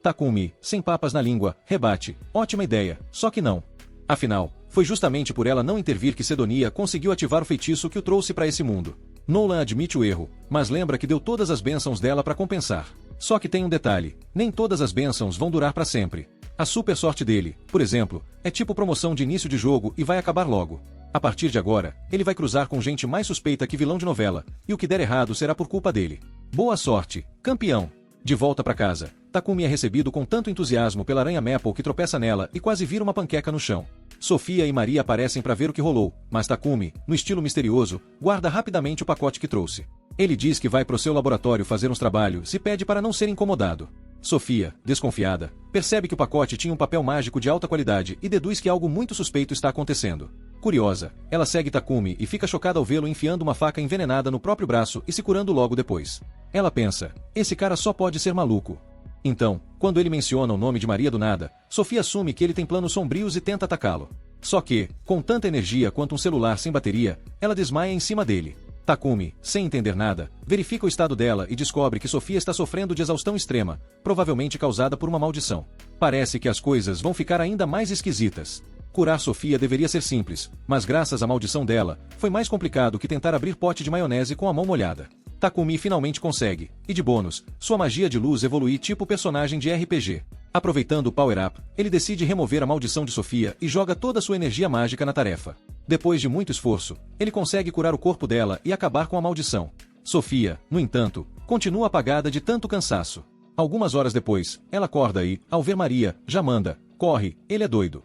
Takumi, sem papas na língua, rebate, ótima ideia, só que não. Afinal, foi justamente por ela não intervir que Sedonia conseguiu ativar o feitiço que o trouxe para esse mundo. Nolan admite o erro, mas lembra que deu todas as bênçãos dela para compensar. Só que tem um detalhe, nem todas as bênçãos vão durar para sempre. A super sorte dele, por exemplo, é tipo promoção de início de jogo e vai acabar logo. A partir de agora, ele vai cruzar com gente mais suspeita que vilão de novela, e o que der errado será por culpa dele. Boa sorte, campeão! De volta para casa, Takumi é recebido com tanto entusiasmo pela aranha Maple que tropeça nela e quase vira uma panqueca no chão. Sofia e Maria aparecem para ver o que rolou, mas Takumi, no estilo misterioso, guarda rapidamente o pacote que trouxe. Ele diz que vai pro seu laboratório fazer uns trabalhos e pede para não ser incomodado. Sofia, desconfiada, percebe que o pacote tinha um papel mágico de alta qualidade e deduz que algo muito suspeito está acontecendo. Curiosa, ela segue Takumi e fica chocada ao vê-lo enfiando uma faca envenenada no próprio braço e se curando logo depois. Ela pensa, esse cara só pode ser maluco. Então, quando ele menciona o nome de Maria do nada, Sofia assume que ele tem planos sombrios e tenta atacá-lo. Só que, com tanta energia quanto um celular sem bateria, ela desmaia em cima dele. Takumi, sem entender nada, verifica o estado dela e descobre que Sofia está sofrendo de exaustão extrema, provavelmente causada por uma maldição. Parece que as coisas vão ficar ainda mais esquisitas. Curar Sofia deveria ser simples, mas graças à maldição dela, foi mais complicado que tentar abrir pote de maionese com a mão molhada. Takumi finalmente consegue, e de bônus, sua magia de luz evolui tipo personagem de RPG. Aproveitando o power-up, ele decide remover a maldição de Sofia e joga toda sua energia mágica na tarefa. Depois de muito esforço, ele consegue curar o corpo dela e acabar com a maldição. Sofia, no entanto, continua apagada de tanto cansaço. Algumas horas depois, ela acorda e, ao ver Maria, já manda, corre, ele é doido.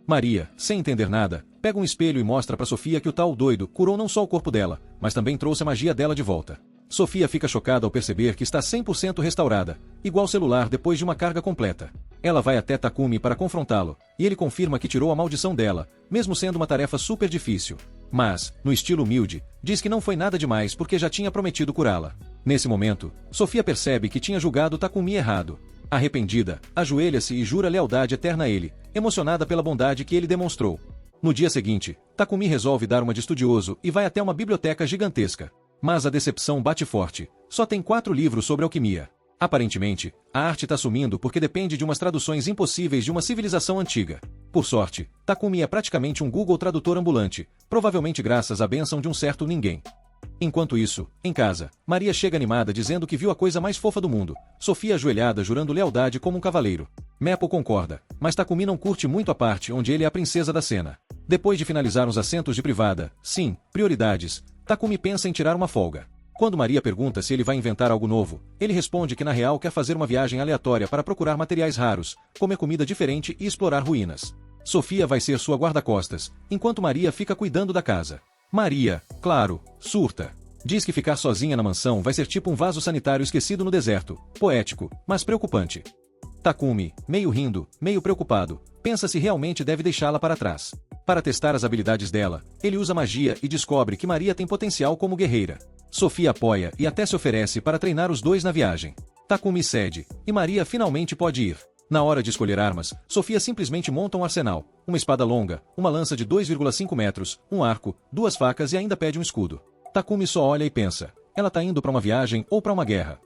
Maria, sem entender nada, pega um espelho e mostra para Sofia que o tal doido curou não só o corpo dela, mas também trouxe a magia dela de volta. Sofia fica chocada ao perceber que está 100% restaurada, igual celular depois de uma carga completa. Ela vai até Takumi para confrontá-lo, e ele confirma que tirou a maldição dela, mesmo sendo uma tarefa super difícil. Mas, no estilo humilde, diz que não foi nada demais porque já tinha prometido curá-la. Nesse momento, Sofia percebe que tinha julgado Takumi errado. Arrependida, ajoelha-se e jura lealdade eterna a ele, emocionada pela bondade que ele demonstrou. No dia seguinte, Takumi resolve dar uma de estudioso e vai até uma biblioteca gigantesca. Mas a decepção bate forte. Só tem 4 livros sobre alquimia. Aparentemente, a arte está sumindo porque depende de umas traduções impossíveis de uma civilização antiga. Por sorte, Takumi é praticamente um Google Tradutor ambulante, provavelmente graças à bênção de um certo ninguém. Enquanto isso, em casa, Maria chega animada dizendo que viu a coisa mais fofa do mundo, Sofia ajoelhada jurando lealdade como um cavaleiro. Maple concorda, mas Takumi não curte muito a parte onde ele é a princesa da cena. Depois de finalizar os assentos de privada, sim, prioridades, Takumi pensa em tirar uma folga. Quando Maria pergunta se ele vai inventar algo novo, ele responde que na real quer fazer uma viagem aleatória para procurar materiais raros, comer comida diferente e explorar ruínas. Sofia vai ser sua guarda-costas, enquanto Maria fica cuidando da casa. Maria, claro, surta. Diz que ficar sozinha na mansão vai ser tipo um vaso sanitário esquecido no deserto, poético, mas preocupante. Takumi, meio rindo, meio preocupado, pensa se realmente deve deixá-la para trás. Para testar as habilidades dela, ele usa magia e descobre que Maria tem potencial como guerreira. Sofia apoia e até se oferece para treinar os dois na viagem. Takumi cede, e Maria finalmente pode ir. Na hora de escolher armas, Sofia simplesmente monta um arsenal, uma espada longa, uma lança de 2,5 metros, um arco, 2 facas e ainda pede um escudo. Takumi só olha e pensa, ela tá indo para uma viagem ou para uma guerra.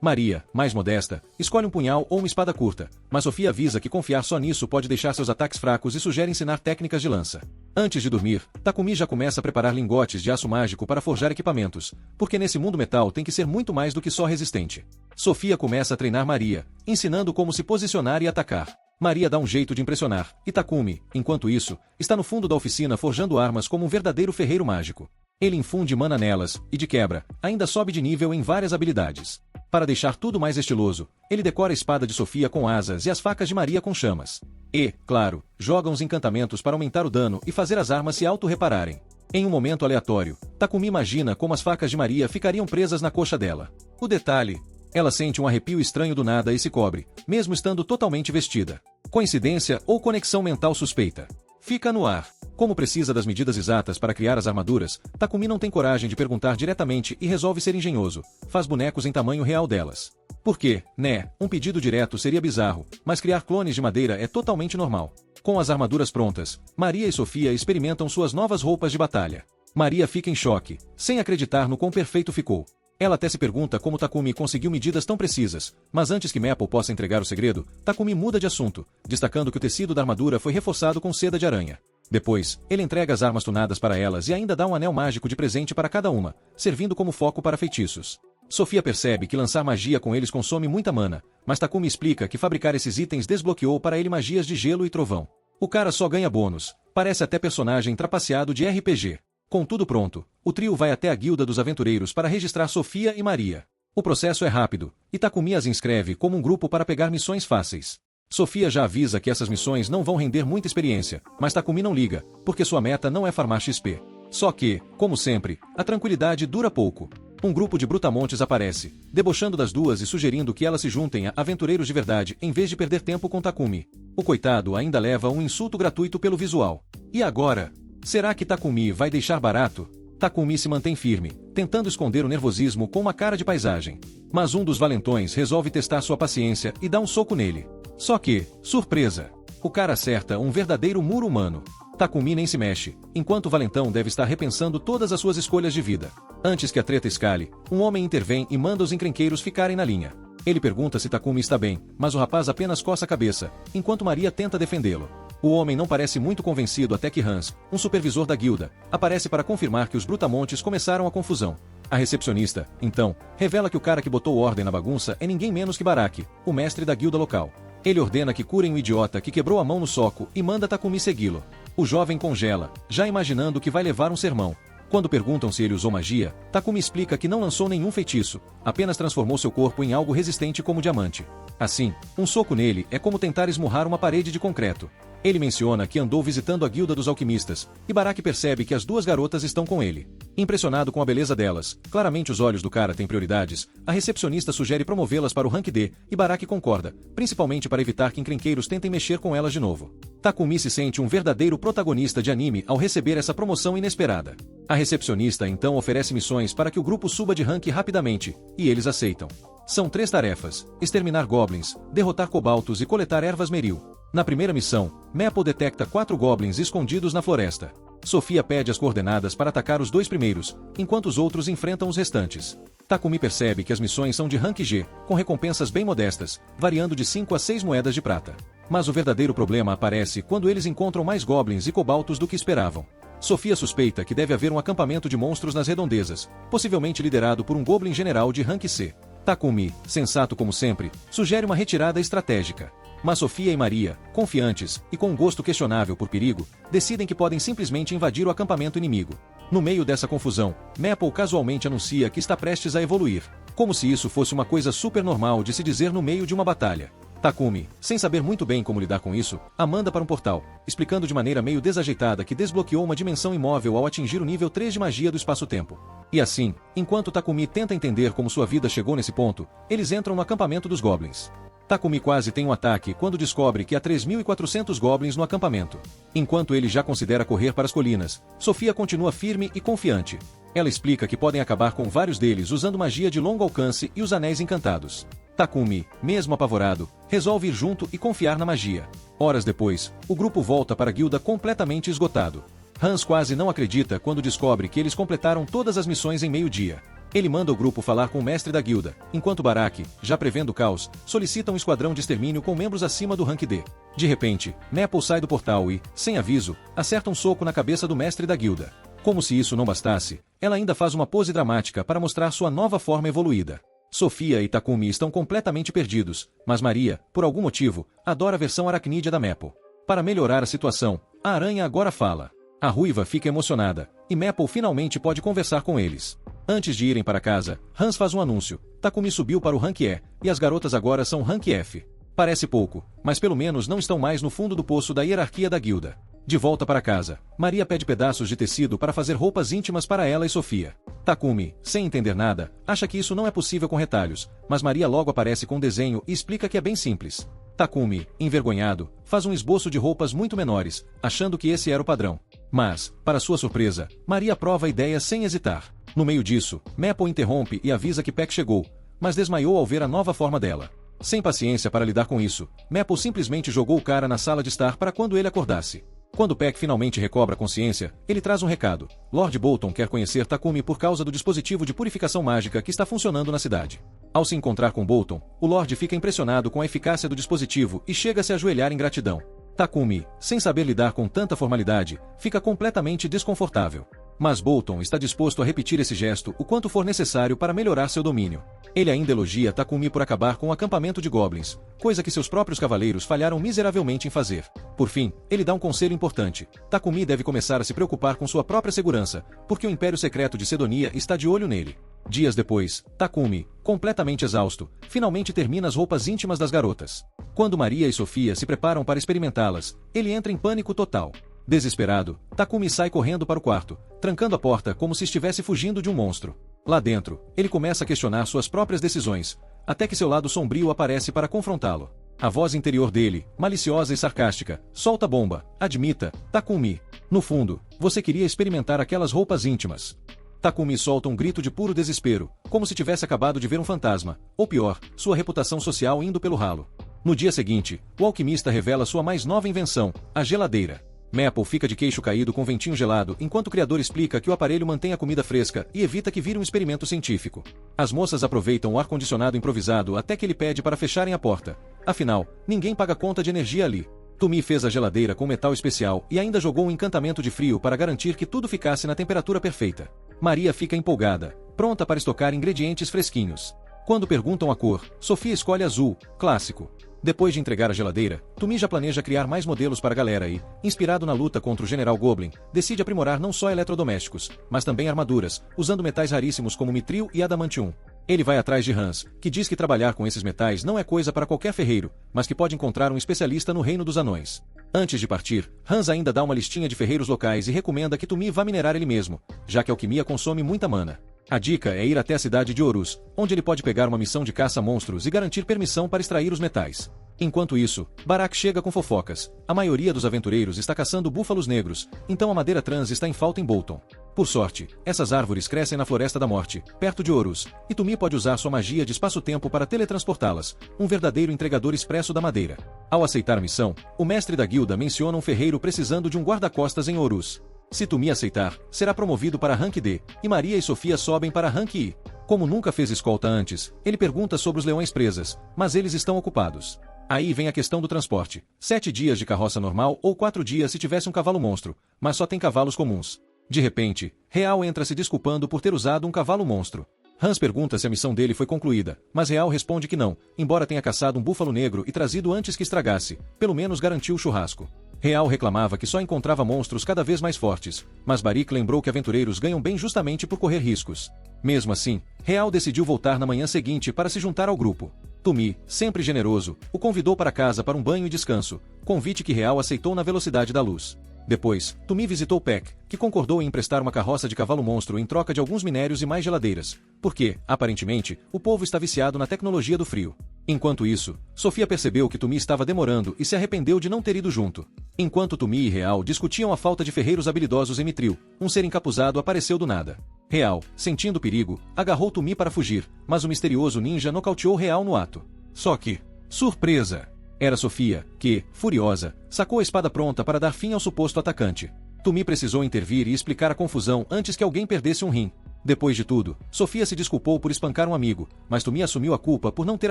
Maria, mais modesta, escolhe um punhal ou uma espada curta, mas Sofia avisa que confiar só nisso pode deixar seus ataques fracos e sugere ensinar técnicas de lança. Antes de dormir, Takumi já começa a preparar lingotes de aço mágico para forjar equipamentos, porque nesse mundo metal tem que ser muito mais do que só resistente. Sofia começa a treinar Maria, ensinando como se posicionar e atacar. Maria dá um jeito de impressionar, e Takumi, enquanto isso, está no fundo da oficina forjando armas como um verdadeiro ferreiro mágico. Ele infunde mana nelas, e de quebra, ainda sobe de nível em várias habilidades. Para deixar tudo mais estiloso, ele decora a espada de Sofia com asas e as facas de Maria com chamas. E, claro, joga uns encantamentos para aumentar o dano e fazer as armas se auto-repararem. Em um momento aleatório, Takumi imagina como as facas de Maria ficariam presas na coxa dela. O detalhe: ela sente um arrepio estranho do nada e se cobre, mesmo estando totalmente vestida. Coincidência ou conexão mental suspeita? Fica no ar. Como precisa das medidas exatas para criar as armaduras, Takumi não tem coragem de perguntar diretamente e resolve ser engenhoso. Faz bonecos em tamanho real delas. Porque, né, um pedido direto seria bizarro, mas criar clones de madeira é totalmente normal. Com as armaduras prontas, Maria e Sofia experimentam suas novas roupas de batalha. Maria fica em choque, sem acreditar no quão perfeito ficou. Ela até se pergunta como Takumi conseguiu medidas tão precisas, mas antes que Maple possa entregar o segredo, Takumi muda de assunto, destacando que o tecido da armadura foi reforçado com seda de aranha. Depois, ele entrega as armas tunadas para elas e ainda dá um anel mágico de presente para cada uma, servindo como foco para feitiços. Sofia percebe que lançar magia com eles consome muita mana, mas Takumi explica que fabricar esses itens desbloqueou para ele magias de gelo e trovão. O cara só ganha bônus, parece até personagem trapaceado de RPG. Com tudo pronto, o trio vai até a Guilda dos Aventureiros para registrar Sofia e Maria. O processo é rápido, e Takumi as inscreve como um grupo para pegar missões fáceis. Sofia já avisa que essas missões não vão render muita experiência, mas Takumi não liga, porque sua meta não é farmar XP. Só que, como sempre, a tranquilidade dura pouco. Um grupo de brutamontes aparece, debochando das duas e sugerindo que elas se juntem a aventureiros de verdade em vez de perder tempo com Takumi. O coitado ainda leva um insulto gratuito pelo visual. E agora? Será que Takumi vai deixar barato? Takumi se mantém firme, tentando esconder o nervosismo com uma cara de paisagem. Mas um dos valentões resolve testar sua paciência e dá um soco nele. Só que, surpresa! O cara acerta um verdadeiro muro humano. Takumi nem se mexe, enquanto o valentão deve estar repensando todas as suas escolhas de vida. Antes que a treta escale, um homem intervém e manda os encrenqueiros ficarem na linha. Ele pergunta se Takumi está bem, mas o rapaz apenas coça a cabeça, enquanto Maria tenta defendê-lo. O homem não parece muito convencido até que Hans, um supervisor da guilda, aparece para confirmar que os brutamontes começaram a confusão. A recepcionista, então, revela que o cara que botou ordem na bagunça é ninguém menos que Baraki, o mestre da guilda local. Ele ordena que curem o idiota que quebrou a mão no soco e manda Takumi segui-lo. O jovem congela, já imaginando que vai levar um sermão. Quando perguntam se ele usou magia, Takumi explica que não lançou nenhum feitiço, apenas transformou seu corpo em algo resistente como diamante. Assim, um soco nele é como tentar esmurrar uma parede de concreto. Ele menciona que andou visitando a guilda dos alquimistas, e Baraki percebe que as duas garotas estão com ele. Impressionado com a beleza delas, claramente os olhos do cara têm prioridades, a recepcionista sugere promovê-las para o rank D, e Baraki concorda, principalmente para evitar que encrenqueiros tentem mexer com elas de novo. Takumi se sente um verdadeiro protagonista de anime ao receber essa promoção inesperada. A recepcionista então oferece missões para que o grupo suba de rank rapidamente, e eles aceitam. São 3 tarefas: exterminar goblins, derrotar cobaltos e coletar ervas meril. Na primeira missão, Maple detecta 4 goblins escondidos na floresta. Sofia pede as coordenadas para atacar os 2 primeiros, enquanto os outros enfrentam os restantes. Takumi percebe que as missões são de rank G, com recompensas bem modestas, variando de 5 a 6 moedas de prata. Mas o verdadeiro problema aparece quando eles encontram mais goblins e cobaltos do que esperavam. Sofia suspeita que deve haver um acampamento de monstros nas redondezas, possivelmente liderado por um Goblin general de rank C. Takumi, sensato como sempre, sugere uma retirada estratégica. Mas Sofia e Maria, confiantes e com um gosto questionável por perigo, decidem que podem simplesmente invadir o acampamento inimigo. No meio dessa confusão, Maple casualmente anuncia que está prestes a evoluir, como se isso fosse uma coisa super normal de se dizer no meio de uma batalha. Takumi, sem saber muito bem como lidar com isso, a manda para um portal, explicando de maneira meio desajeitada que desbloqueou uma dimensão imóvel ao atingir o nível 3 de magia do espaço-tempo. E assim, enquanto Takumi tenta entender como sua vida chegou nesse ponto, eles entram no acampamento dos Goblins. Takumi quase tem um ataque quando descobre que há 3.400 Goblins no acampamento. Enquanto ele já considera correr para as colinas, Sofia continua firme e confiante. Ela explica que podem acabar com vários deles usando magia de longo alcance e os anéis encantados. Takumi, mesmo apavorado, resolve ir junto e confiar na magia. Horas depois, o grupo volta para a guilda completamente esgotado. Hans quase não acredita quando descobre que eles completaram todas as missões em meio-dia. Ele manda o grupo falar com o mestre da guilda, enquanto Barak, já prevendo o caos, solicita um esquadrão de extermínio com membros acima do rank D. De repente, Maple sai do portal e, sem aviso, acerta um soco na cabeça do mestre da guilda. Como se isso não bastasse, ela ainda faz uma pose dramática para mostrar sua nova forma evoluída. Sofia e Takumi estão completamente perdidos, mas Maria, por algum motivo, adora a versão aracnídea da Maple. Para melhorar a situação, a aranha agora fala. A ruiva fica emocionada, e Maple finalmente pode conversar com eles. Antes de irem para casa, Hans faz um anúncio. Takumi subiu para o rank E, e as garotas agora são rank F. Parece pouco, mas pelo menos não estão mais no fundo do poço da hierarquia da guilda. De volta para casa, Maria pede pedaços de tecido para fazer roupas íntimas para ela e Sofia. Takumi, sem entender nada, acha que isso não é possível com retalhos, mas Maria logo aparece com um desenho e explica que é bem simples. Takumi, envergonhado, faz um esboço de roupas muito menores, achando que esse era o padrão. Mas, para sua surpresa, Maria aprova a ideia sem hesitar. No meio disso, Maple interrompe e avisa que Peck chegou, mas desmaiou ao ver a nova forma dela. Sem paciência para lidar com isso, Maple simplesmente jogou o cara na sala de estar para quando ele acordasse. Quando Peck finalmente recobra a consciência, ele traz um recado. Lord Bolton quer conhecer Takumi por causa do dispositivo de purificação mágica que está funcionando na cidade. Ao se encontrar com Bolton, o Lord fica impressionado com a eficácia do dispositivo e chega a se ajoelhar em gratidão. Takumi, sem saber lidar com tanta formalidade, fica completamente desconfortável. Mas Bolton está disposto a repetir esse gesto o quanto for necessário para melhorar seu domínio. Ele ainda elogia Takumi por acabar com o acampamento de Goblins, coisa que seus próprios cavaleiros falharam miseravelmente em fazer. Por fim, ele dá um conselho importante. Takumi deve começar a se preocupar com sua própria segurança, porque o Império Secreto de Sedonia está de olho nele. Dias depois, Takumi, completamente exausto, finalmente termina as roupas íntimas das garotas. Quando Maria e Sofia se preparam para experimentá-las, ele entra em pânico total. Desesperado, Takumi sai correndo para o quarto, trancando a porta como se estivesse fugindo de um monstro. Lá dentro, ele começa a questionar suas próprias decisões, até que seu lado sombrio aparece para confrontá-lo. A voz interior dele, maliciosa e sarcástica, solta a bomba. Admita, Takumi. No fundo, você queria experimentar aquelas roupas íntimas. Takumi solta um grito de puro desespero, como se tivesse acabado de ver um fantasma, ou pior, sua reputação social indo pelo ralo. No dia seguinte, o alquimista revela sua mais nova invenção, a geladeira. Maple fica de queixo caído com ventinho gelado enquanto o criador explica que o aparelho mantém a comida fresca e evita que vire um experimento científico. As moças aproveitam o ar-condicionado improvisado até que ele pede para fecharem a porta. Afinal, ninguém paga conta de energia ali. Tumi fez a geladeira com metal especial e ainda jogou um encantamento de frio para garantir que tudo ficasse na temperatura perfeita. Maria fica empolgada, pronta para estocar ingredientes fresquinhos. Quando perguntam a cor, Sofia escolhe azul, clássico. Depois de entregar a geladeira, Tumi já planeja criar mais modelos para a galera e, inspirado na luta contra o General Goblin, decide aprimorar não só eletrodomésticos, mas também armaduras, usando metais raríssimos como mitril e adamantium. Ele vai atrás de Hans, que diz que trabalhar com esses metais não é coisa para qualquer ferreiro, mas que pode encontrar um especialista no reino dos anões. Antes de partir, Hans ainda dá uma listinha de ferreiros locais e recomenda que Tumi vá minerar ele mesmo, já que a alquimia consome muita mana. A dica é ir até a cidade de Horus, onde ele pode pegar uma missão de caça a monstros e garantir permissão para extrair os metais. Enquanto isso, Barak chega com fofocas. A maioria dos aventureiros está caçando búfalos negros, então a madeira trans está em falta em Bolton. Por sorte, essas árvores crescem na Floresta da Morte, perto de Horus, e Tumi pode usar sua magia de espaço-tempo para teletransportá-las, um verdadeiro entregador expresso da madeira. Ao aceitar a missão, o mestre da guilda menciona um ferreiro precisando de um guarda-costas em Horus. Se Tumi aceitar, será promovido para Rank D, e Maria e Sofia sobem para Rank I. Como nunca fez escolta antes, ele pergunta sobre os leões presas, mas eles estão ocupados. Aí vem a questão do transporte. 7 dias de carroça normal ou 4 dias se tivesse um cavalo monstro, mas só tem cavalos comuns. De repente, Real entra se desculpando por ter usado um cavalo monstro. Hans pergunta se a missão dele foi concluída, mas Real responde que não, embora tenha caçado um búfalo negro e trazido antes que estragasse, pelo menos garantiu o churrasco. Real reclamava que só encontrava monstros cada vez mais fortes, mas Barik lembrou que aventureiros ganham bem justamente por correr riscos. Mesmo assim, Real decidiu voltar na manhã seguinte para se juntar ao grupo. Tumi, sempre generoso, o convidou para casa para um banho e descanso, convite que Real aceitou na velocidade da luz. Depois, Tumi visitou Peck, que concordou em emprestar uma carroça de cavalo monstro em troca de alguns minérios e mais geladeiras, porque, aparentemente, o povo está viciado na tecnologia do frio. Enquanto isso, Sofia percebeu que Tumi estava demorando e se arrependeu de não ter ido junto. Enquanto Tumi e Real discutiam a falta de ferreiros habilidosos em Mitril, um ser encapuzado apareceu do nada. Real, sentindo perigo, agarrou Tumi para fugir, mas o misterioso ninja nocauteou Real no ato. Só que, surpresa! Era Sofia, que, furiosa, sacou a espada pronta para dar fim ao suposto atacante. Tumi precisou intervir e explicar a confusão antes que alguém perdesse um rim. Depois de tudo, Sofia se desculpou por espancar um amigo, mas Tumi assumiu a culpa por não ter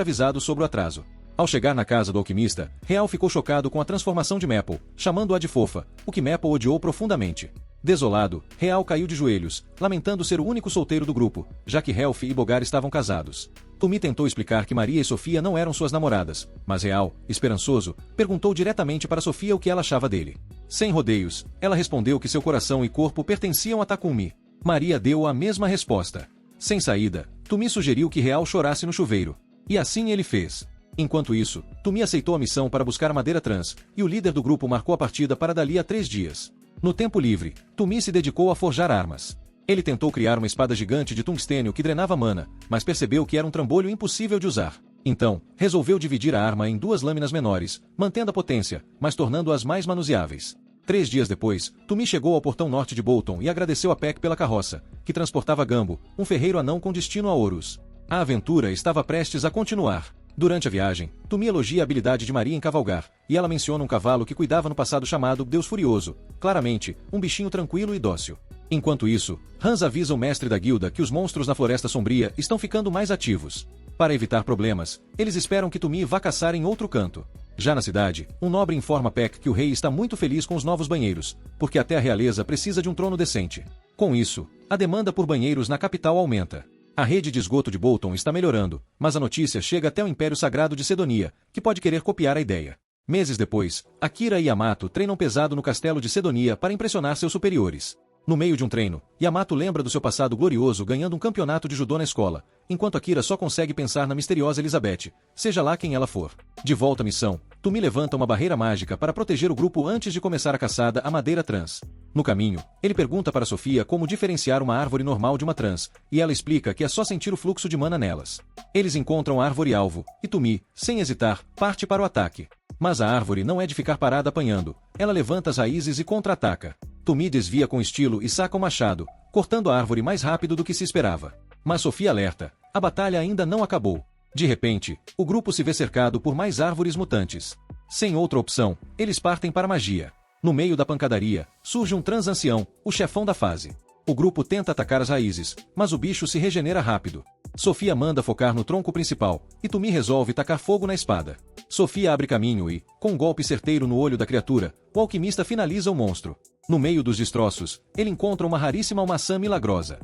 avisado sobre o atraso. Ao chegar na casa do alquimista, Real ficou chocado com a transformação de Maple, chamando-a de fofa, o que Maple odiou profundamente. Desolado, Real caiu de joelhos, lamentando ser o único solteiro do grupo, já que Helf e Bogar estavam casados. Tumi tentou explicar que Maria e Sofia não eram suas namoradas, mas Real, esperançoso, perguntou diretamente para Sofia o que ela achava dele. Sem rodeios, ela respondeu que seu coração e corpo pertenciam a Takumi. Maria deu a mesma resposta. Sem saída, Tumi sugeriu que Real chorasse no chuveiro. E assim ele fez. Enquanto isso, Tumi aceitou a missão para buscar a madeira trans, e o líder do grupo marcou a partida para dali a 3 dias. No tempo livre, Tumi se dedicou a forjar armas. Ele tentou criar uma espada gigante de tungstênio que drenava mana, mas percebeu que era um trambolho impossível de usar. Então, resolveu dividir a arma em 2 lâminas menores, mantendo a potência, mas tornando-as mais manuseáveis. 3 dias depois, Tumi chegou ao portão norte de Bolton e agradeceu a Peck pela carroça, que transportava Gambo, um ferreiro anão com destino a Horus. A aventura estava prestes a continuar. Durante a viagem, Tumi elogia a habilidade de Maria em cavalgar, e ela menciona um cavalo que cuidava no passado chamado Deus Furioso, claramente, um bichinho tranquilo e dócil. Enquanto isso, Hans avisa o mestre da guilda que os monstros na Floresta Sombria estão ficando mais ativos. Para evitar problemas, eles esperam que Tumi vá caçar em outro canto. Já na cidade, um nobre informa Peck que o rei está muito feliz com os novos banheiros, porque até a realeza precisa de um trono decente. Com isso, a demanda por banheiros na capital aumenta. A rede de esgoto de Bolton está melhorando, mas a notícia chega até o Império Sagrado de Sedonia, que pode querer copiar a ideia. Meses depois, Akira e Yamato treinam pesado no castelo de Sedonia para impressionar seus superiores. No meio de um treino, Yamato lembra do seu passado glorioso ganhando um campeonato de judô na escola, enquanto Akira só consegue pensar na misteriosa Elizabeth, seja lá quem ela for. De volta à missão, Tumi levanta uma barreira mágica para proteger o grupo antes de começar a caçada à madeira trans. No caminho, ele pergunta para Sofia como diferenciar uma árvore normal de uma trans, e ela explica que é só sentir o fluxo de mana nelas. Eles encontram a árvore-alvo, e Tumi, sem hesitar, parte para o ataque. Mas a árvore não é de ficar parada apanhando, ela levanta as raízes e contra-ataca. Tumi desvia com estilo e saca o machado, cortando a árvore mais rápido do que se esperava. Mas Sofia alerta, a batalha ainda não acabou. De repente, o grupo se vê cercado por mais árvores mutantes. Sem outra opção, eles partem para a magia. No meio da pancadaria, surge um transancião, o chefão da fase. O grupo tenta atacar as raízes, mas o bicho se regenera rápido. Sofia manda focar no tronco principal, e Tumi resolve tacar fogo na espada. Sofia abre caminho e, com um golpe certeiro no olho da criatura, o alquimista finaliza o monstro. No meio dos destroços, ele encontra uma raríssima maçã milagrosa.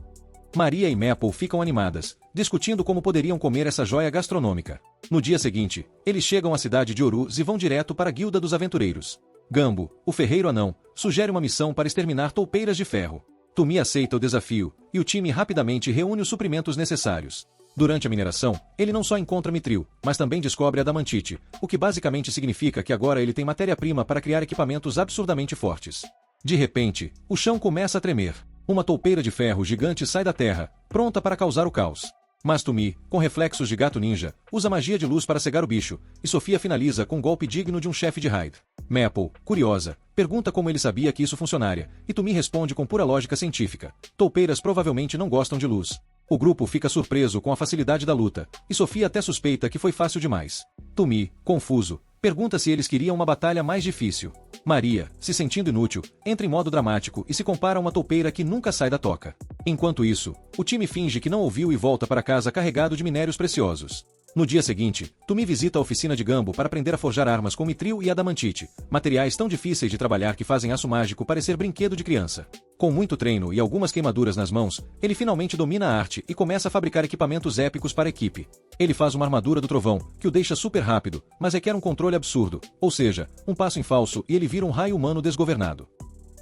Maria e Maple ficam animadas, discutindo como poderiam comer essa joia gastronômica. No dia seguinte, eles chegam à cidade de Horus e vão direto para a Guilda dos Aventureiros. Gambo, o ferreiro anão, sugere uma missão para exterminar toupeiras de ferro. Tumi aceita o desafio, e o time rapidamente reúne os suprimentos necessários. Durante a mineração, ele não só encontra mitril, mas também descobre adamantite, o que basicamente significa que agora ele tem matéria-prima para criar equipamentos absurdamente fortes. De repente, o chão começa a tremer. Uma toupeira de ferro gigante sai da terra, pronta para causar o caos. Mas Tumi, com reflexos de gato ninja, usa magia de luz para cegar o bicho, e Sofia finaliza com um golpe digno de um chefe de raid. Maple, curiosa, pergunta como ele sabia que isso funcionaria, e Tumi responde com pura lógica científica. Toupeiras provavelmente não gostam de luz. O grupo fica surpreso com a facilidade da luta, e Sofia até suspeita que foi fácil demais. Tumi, confuso, pergunta se eles queriam uma batalha mais difícil. Maria, se sentindo inútil, entra em modo dramático e se compara a uma toupeira que nunca sai da toca. Enquanto isso, o time finge que não ouviu e volta para casa carregado de minérios preciosos. No dia seguinte, Tumi visita a oficina de Gambo para aprender a forjar armas com mitril e adamantite, materiais tão difíceis de trabalhar que fazem aço mágico parecer brinquedo de criança. Com muito treino e algumas queimaduras nas mãos, ele finalmente domina a arte e começa a fabricar equipamentos épicos para a equipe. Ele faz uma armadura do trovão, que o deixa super rápido, mas requer um controle absurdo, ou seja, um passo em falso e ele vira um raio humano desgovernado.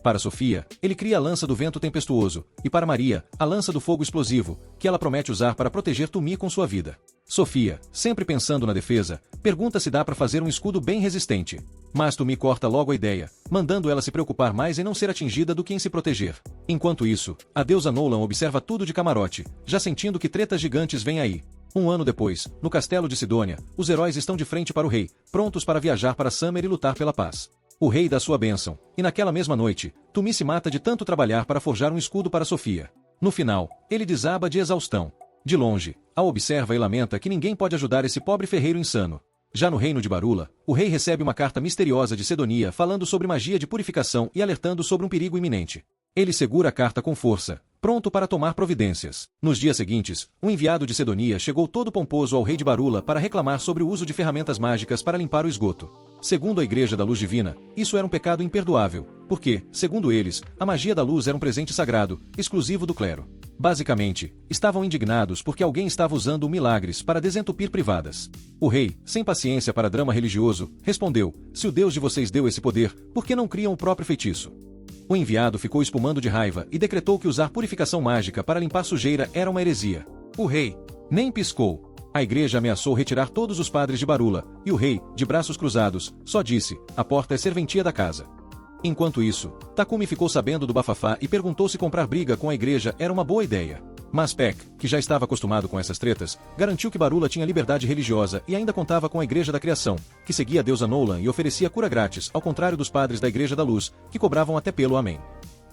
Para Sofia, ele cria a lança do vento tempestuoso, e para Maria, a lança do fogo explosivo, que ela promete usar para proteger Tumi com sua vida. Sofia, sempre pensando na defesa, pergunta se dá para fazer um escudo bem resistente. Mas Tumi corta logo a ideia, mandando ela se preocupar mais em não ser atingida do que em se proteger. Enquanto isso, a deusa Nolan observa tudo de camarote, já sentindo que tretas gigantes vêm aí. Um ano depois, no castelo de Sidônia, os heróis estão de frente para o rei, prontos para viajar para Summer e lutar pela paz. O rei dá sua bênção, e naquela mesma noite, Tumi se mata de tanto trabalhar para forjar um escudo para Sofia. No final, ele desaba de exaustão. De longe, a observa e lamenta que ninguém pode ajudar esse pobre ferreiro insano. Já no reino de Barula, o rei recebe uma carta misteriosa de Sedonia falando sobre magia de purificação e alertando sobre um perigo iminente. Ele segura a carta com força, pronto para tomar providências. Nos dias seguintes, um enviado de Sedonia chegou todo pomposo ao rei de Barula para reclamar sobre o uso de ferramentas mágicas para limpar o esgoto. Segundo a Igreja da Luz Divina, isso era um pecado imperdoável, porque, segundo eles, a magia da luz era um presente sagrado, exclusivo do clero. Basicamente, estavam indignados porque alguém estava usando milagres para desentupir privadas. O rei, sem paciência para drama religioso, respondeu: se o Deus de vocês deu esse poder, por que não criam o próprio feitiço? O enviado ficou espumando de raiva e decretou que usar purificação mágica para limpar sujeira era uma heresia. O rei nem piscou. A igreja ameaçou retirar todos os padres de Barula, e o rei, de braços cruzados, só disse: a porta é serventia da casa. Enquanto isso, Takumi ficou sabendo do bafafá e perguntou se comprar briga com a igreja era uma boa ideia. Mas Peck, que já estava acostumado com essas tretas, garantiu que Barula tinha liberdade religiosa e ainda contava com a Igreja da Criação, que seguia a deusa Nolan e oferecia cura grátis, ao contrário dos padres da Igreja da Luz, que cobravam até pelo amém.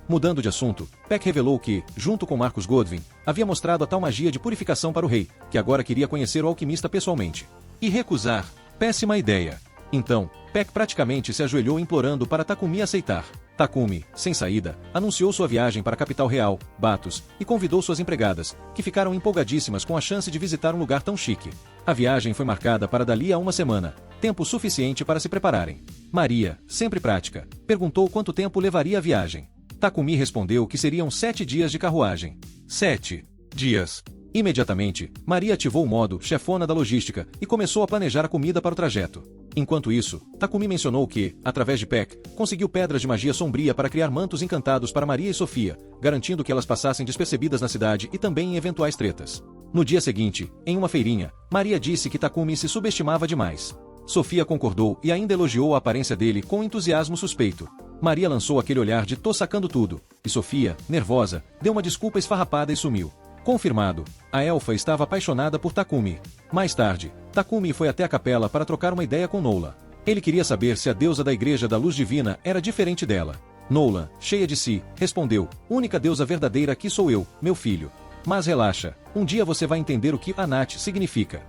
Mudando de assunto, Peck revelou que, junto com Marcus Godwin, havia mostrado a tal magia de purificação para o rei, que agora queria conhecer o alquimista pessoalmente. E recusar. Péssima ideia. Então, Peck praticamente se ajoelhou implorando para Takumi aceitar. Takumi, sem saída, anunciou sua viagem para a capital real, Batos, e convidou suas empregadas, que ficaram empolgadíssimas com a chance de visitar um lugar tão chique. A viagem foi marcada para dali a uma semana, tempo suficiente para se prepararem. Maria, sempre prática, perguntou quanto tempo levaria a viagem. Takumi respondeu que seriam 7 dias de carruagem. 7 dias. Imediatamente, Maria ativou o modo chefona da logística e começou a planejar a comida para o trajeto. Enquanto isso, Takumi mencionou que, através de Peck, conseguiu pedras de magia sombria para criar mantos encantados para Maria e Sofia, garantindo que elas passassem despercebidas na cidade e também em eventuais tretas. No dia seguinte, em uma feirinha, Maria disse que Takumi se subestimava demais. Sofia concordou e ainda elogiou a aparência dele com entusiasmo suspeito. Maria lançou aquele olhar de "tô sacando tudo", e Sofia, nervosa, deu uma desculpa esfarrapada e sumiu. Confirmado, a elfa estava apaixonada por Takumi. Mais tarde, Takumi foi até a capela para trocar uma ideia com Nolan. Ele queria saber se a deusa da Igreja da Luz Divina era diferente dela. Nolan, cheia de si, respondeu: única deusa verdadeira aqui sou eu, meu filho. Mas relaxa, um dia você vai entender o que Anat significa.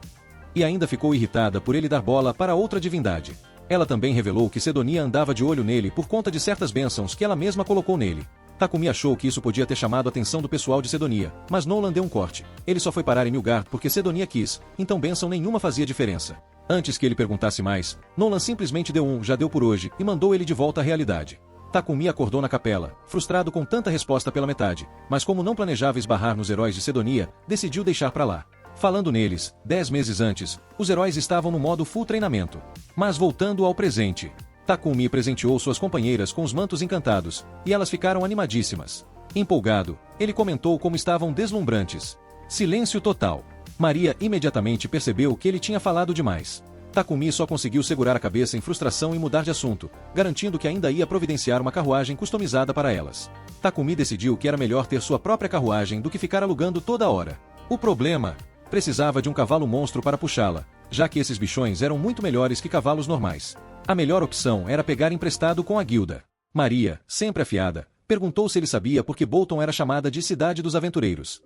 E ainda ficou irritada por ele dar bola para outra divindade. Ela também revelou que Sedonia andava de olho nele por conta de certas bênçãos que ela mesma colocou nele. Takumi achou que isso podia ter chamado a atenção do pessoal de Sedonia, mas Nolan deu um corte. Ele só foi parar em Nilgard porque Sedonia quis, então bênção nenhuma fazia diferença. Antes que ele perguntasse mais, Nolan simplesmente deu um "já deu por hoje" e mandou ele de volta à realidade. Takumi acordou na capela, frustrado com tanta resposta pela metade, mas como não planejava esbarrar nos heróis de Sedonia, decidiu deixar pra lá. Falando neles, 10 meses antes, os heróis estavam no modo full treinamento. Mas voltando ao presente, Takumi presenteou suas companheiras com os mantos encantados, e elas ficaram animadíssimas. Empolgado, ele comentou como estavam deslumbrantes. Silêncio total. Maria imediatamente percebeu que ele tinha falado demais. Takumi só conseguiu segurar a cabeça em frustração e mudar de assunto, garantindo que ainda ia providenciar uma carruagem customizada para elas. Takumi decidiu que era melhor ter sua própria carruagem do que ficar alugando toda hora. O problema? Precisava de um cavalo monstro para puxá-la, já que esses bichões eram muito melhores que cavalos normais. A melhor opção era pegar emprestado com a guilda. Maria, sempre afiada, perguntou se ele sabia por que Bolton era chamada de Cidade dos Aventureiros.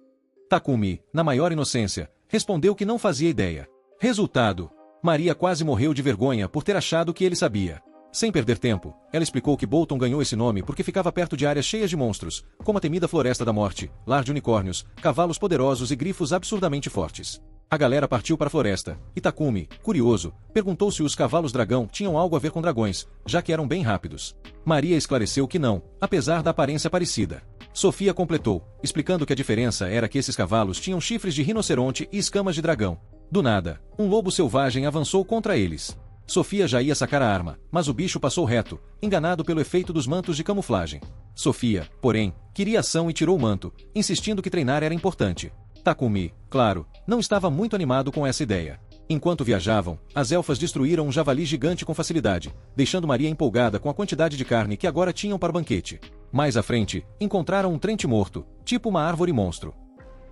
Takumi, na maior inocência, respondeu que não fazia ideia. Resultado: Maria quase morreu de vergonha por ter achado que ele sabia. Sem perder tempo, ela explicou que Bolton ganhou esse nome porque ficava perto de áreas cheias de monstros, como a temida Floresta da Morte, lar de unicórnios, cavalos poderosos e grifos absurdamente fortes. A galera partiu para a floresta, e Takumi, curioso, perguntou se os cavalos-dragão tinham algo a ver com dragões, já que eram bem rápidos. Maria esclareceu que não, apesar da aparência parecida. Sofia completou, explicando que a diferença era que esses cavalos tinham chifres de rinoceronte e escamas de dragão. Do nada, um lobo selvagem avançou contra eles. Sofia já ia sacar a arma, mas o bicho passou reto, enganado pelo efeito dos mantos de camuflagem. Sofia, porém, queria ação e tirou o manto, insistindo que treinar era importante. Takumi, claro, não estava muito animado com essa ideia. Enquanto viajavam, as elfas destruíram um javali gigante com facilidade, deixando Maria empolgada com a quantidade de carne que agora tinham para o banquete. Mais à frente, encontraram um trente morto, tipo uma árvore monstro.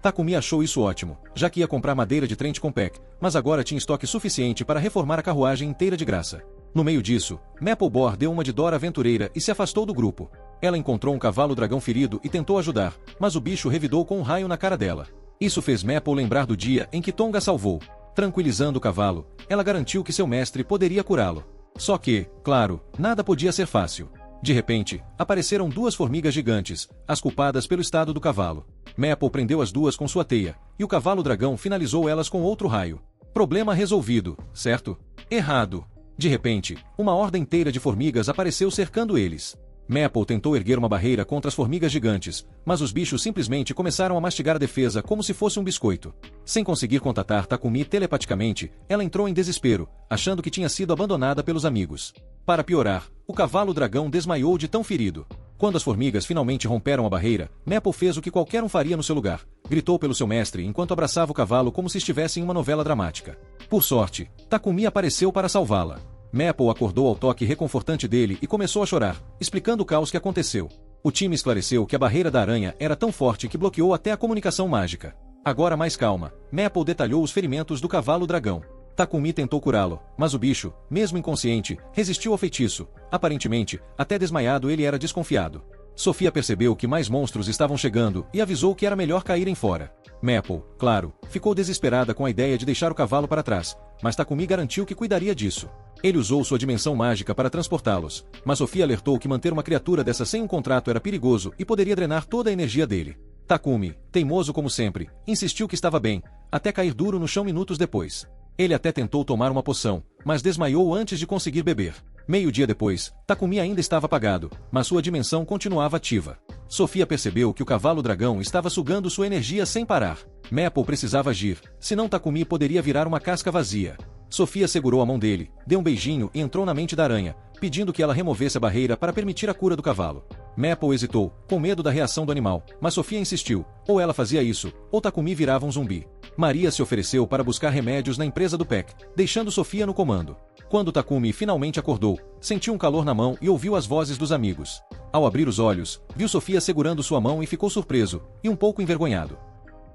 Takumi achou isso ótimo, já que ia comprar madeira de trente com pack, mas agora tinha estoque suficiente para reformar a carruagem inteira de graça. No meio disso, Mapplebore deu uma de Dora aventureira e se afastou do grupo. Ela encontrou um cavalo-dragão ferido e tentou ajudar, mas o bicho revidou com um raio na cara dela. Isso fez Maple lembrar do dia em que Tonga salvou. Tranquilizando o cavalo, ela garantiu que seu mestre poderia curá-lo. Só que, claro, nada podia ser fácil. De repente, apareceram duas formigas gigantes, as culpadas pelo estado do cavalo. Maple prendeu as duas com sua teia, e o cavalo-dragão finalizou elas com outro raio. Problema resolvido, certo? Errado. De repente, uma horda inteira de formigas apareceu cercando eles. Maple tentou erguer uma barreira contra as formigas gigantes, mas os bichos simplesmente começaram a mastigar a defesa como se fosse um biscoito. Sem conseguir contatar Takumi telepaticamente, ela entrou em desespero, achando que tinha sido abandonada pelos amigos. Para piorar, o cavalo-dragão desmaiou de tão ferido. Quando as formigas finalmente romperam a barreira, Maple fez o que qualquer um faria no seu lugar. Gritou pelo seu mestre enquanto abraçava o cavalo como se estivesse em uma novela dramática. Por sorte, Takumi apareceu para salvá-la. Maple acordou ao toque reconfortante dele e começou a chorar, explicando o caos que aconteceu. O time esclareceu que a barreira da aranha era tão forte que bloqueou até a comunicação mágica. Agora mais calma, Maple detalhou os ferimentos do cavalo-dragão. Takumi tentou curá-lo, mas o bicho, mesmo inconsciente, resistiu ao feitiço. Aparentemente, até desmaiado ele era desconfiado. Sofia percebeu que mais monstros estavam chegando e avisou que era melhor caírem fora. Maple, claro, ficou desesperada com a ideia de deixar o cavalo para trás, mas Takumi garantiu que cuidaria disso. Ele usou sua dimensão mágica para transportá-los, mas Sofia alertou que manter uma criatura dessa sem um contrato era perigoso e poderia drenar toda a energia dele. Takumi, teimoso como sempre, insistiu que estava bem, até cair duro no chão minutos depois. Ele até tentou tomar uma poção, mas desmaiou antes de conseguir beber. Meio-dia depois, Takumi ainda estava apagado, mas sua dimensão continuava ativa. Sofia percebeu que o cavalo-dragão estava sugando sua energia sem parar. Maple precisava agir, senão Takumi poderia virar uma casca vazia. Sofia segurou a mão dele, deu um beijinho e entrou na mente da aranha, pedindo que ela removesse a barreira para permitir a cura do cavalo. Maple hesitou, com medo da reação do animal, mas Sofia insistiu, ou ela fazia isso, ou Takumi virava um zumbi. Maria se ofereceu para buscar remédios na empresa do PEC, deixando Sofia no comando. Quando Takumi finalmente acordou, sentiu um calor na mão e ouviu as vozes dos amigos. Ao abrir os olhos, viu Sofia segurando sua mão e ficou surpreso, e um pouco envergonhado.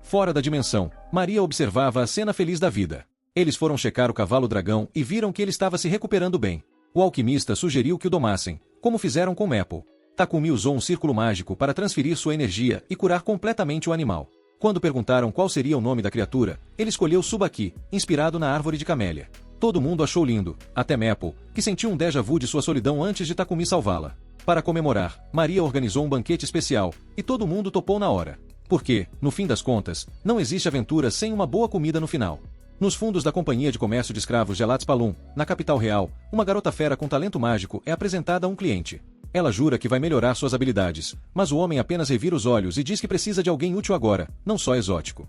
Fora da dimensão, Maria observava a cena feliz da vida. Eles foram checar o cavalo-dragão e viram que ele estava se recuperando bem. O alquimista sugeriu que o domassem, como fizeram com Maple. Takumi usou um círculo mágico para transferir sua energia e curar completamente o animal. Quando perguntaram qual seria o nome da criatura, ele escolheu Tsubaki, inspirado na árvore de camélia. Todo mundo achou lindo, até Maple, que sentiu um déjà vu de sua solidão antes de Takumi salvá-la. Para comemorar, Maria organizou um banquete especial, e todo mundo topou na hora. Porque, no fim das contas, não existe aventura sem uma boa comida no final. Nos fundos da Companhia de Comércio de Escravos de Alatspalum, na capital real, uma garota fera com talento mágico é apresentada a um cliente. Ela jura que vai melhorar suas habilidades, mas o homem apenas revira os olhos e diz que precisa de alguém útil agora, não só exótico.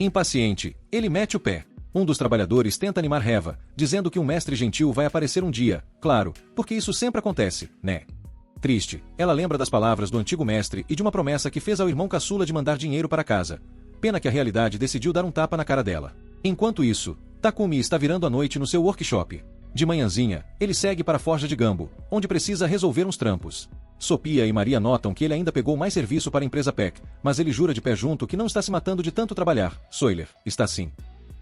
Impaciente, ele mete o pé. Um dos trabalhadores tenta animar Reva, dizendo que um mestre gentil vai aparecer um dia, claro, porque isso sempre acontece, né? Triste, ela lembra das palavras do antigo mestre e de uma promessa que fez ao irmão caçula de mandar dinheiro para casa. Pena que a realidade decidiu dar um tapa na cara dela. Enquanto isso, Takumi está virando a noite no seu workshop. De manhãzinha, ele segue para a Forja de Gambo, onde precisa resolver uns trampos. Sofia e Maria notam que ele ainda pegou mais serviço para a empresa PEC, mas ele jura de pé junto que não está se matando de tanto trabalhar. Sawyer, está sim.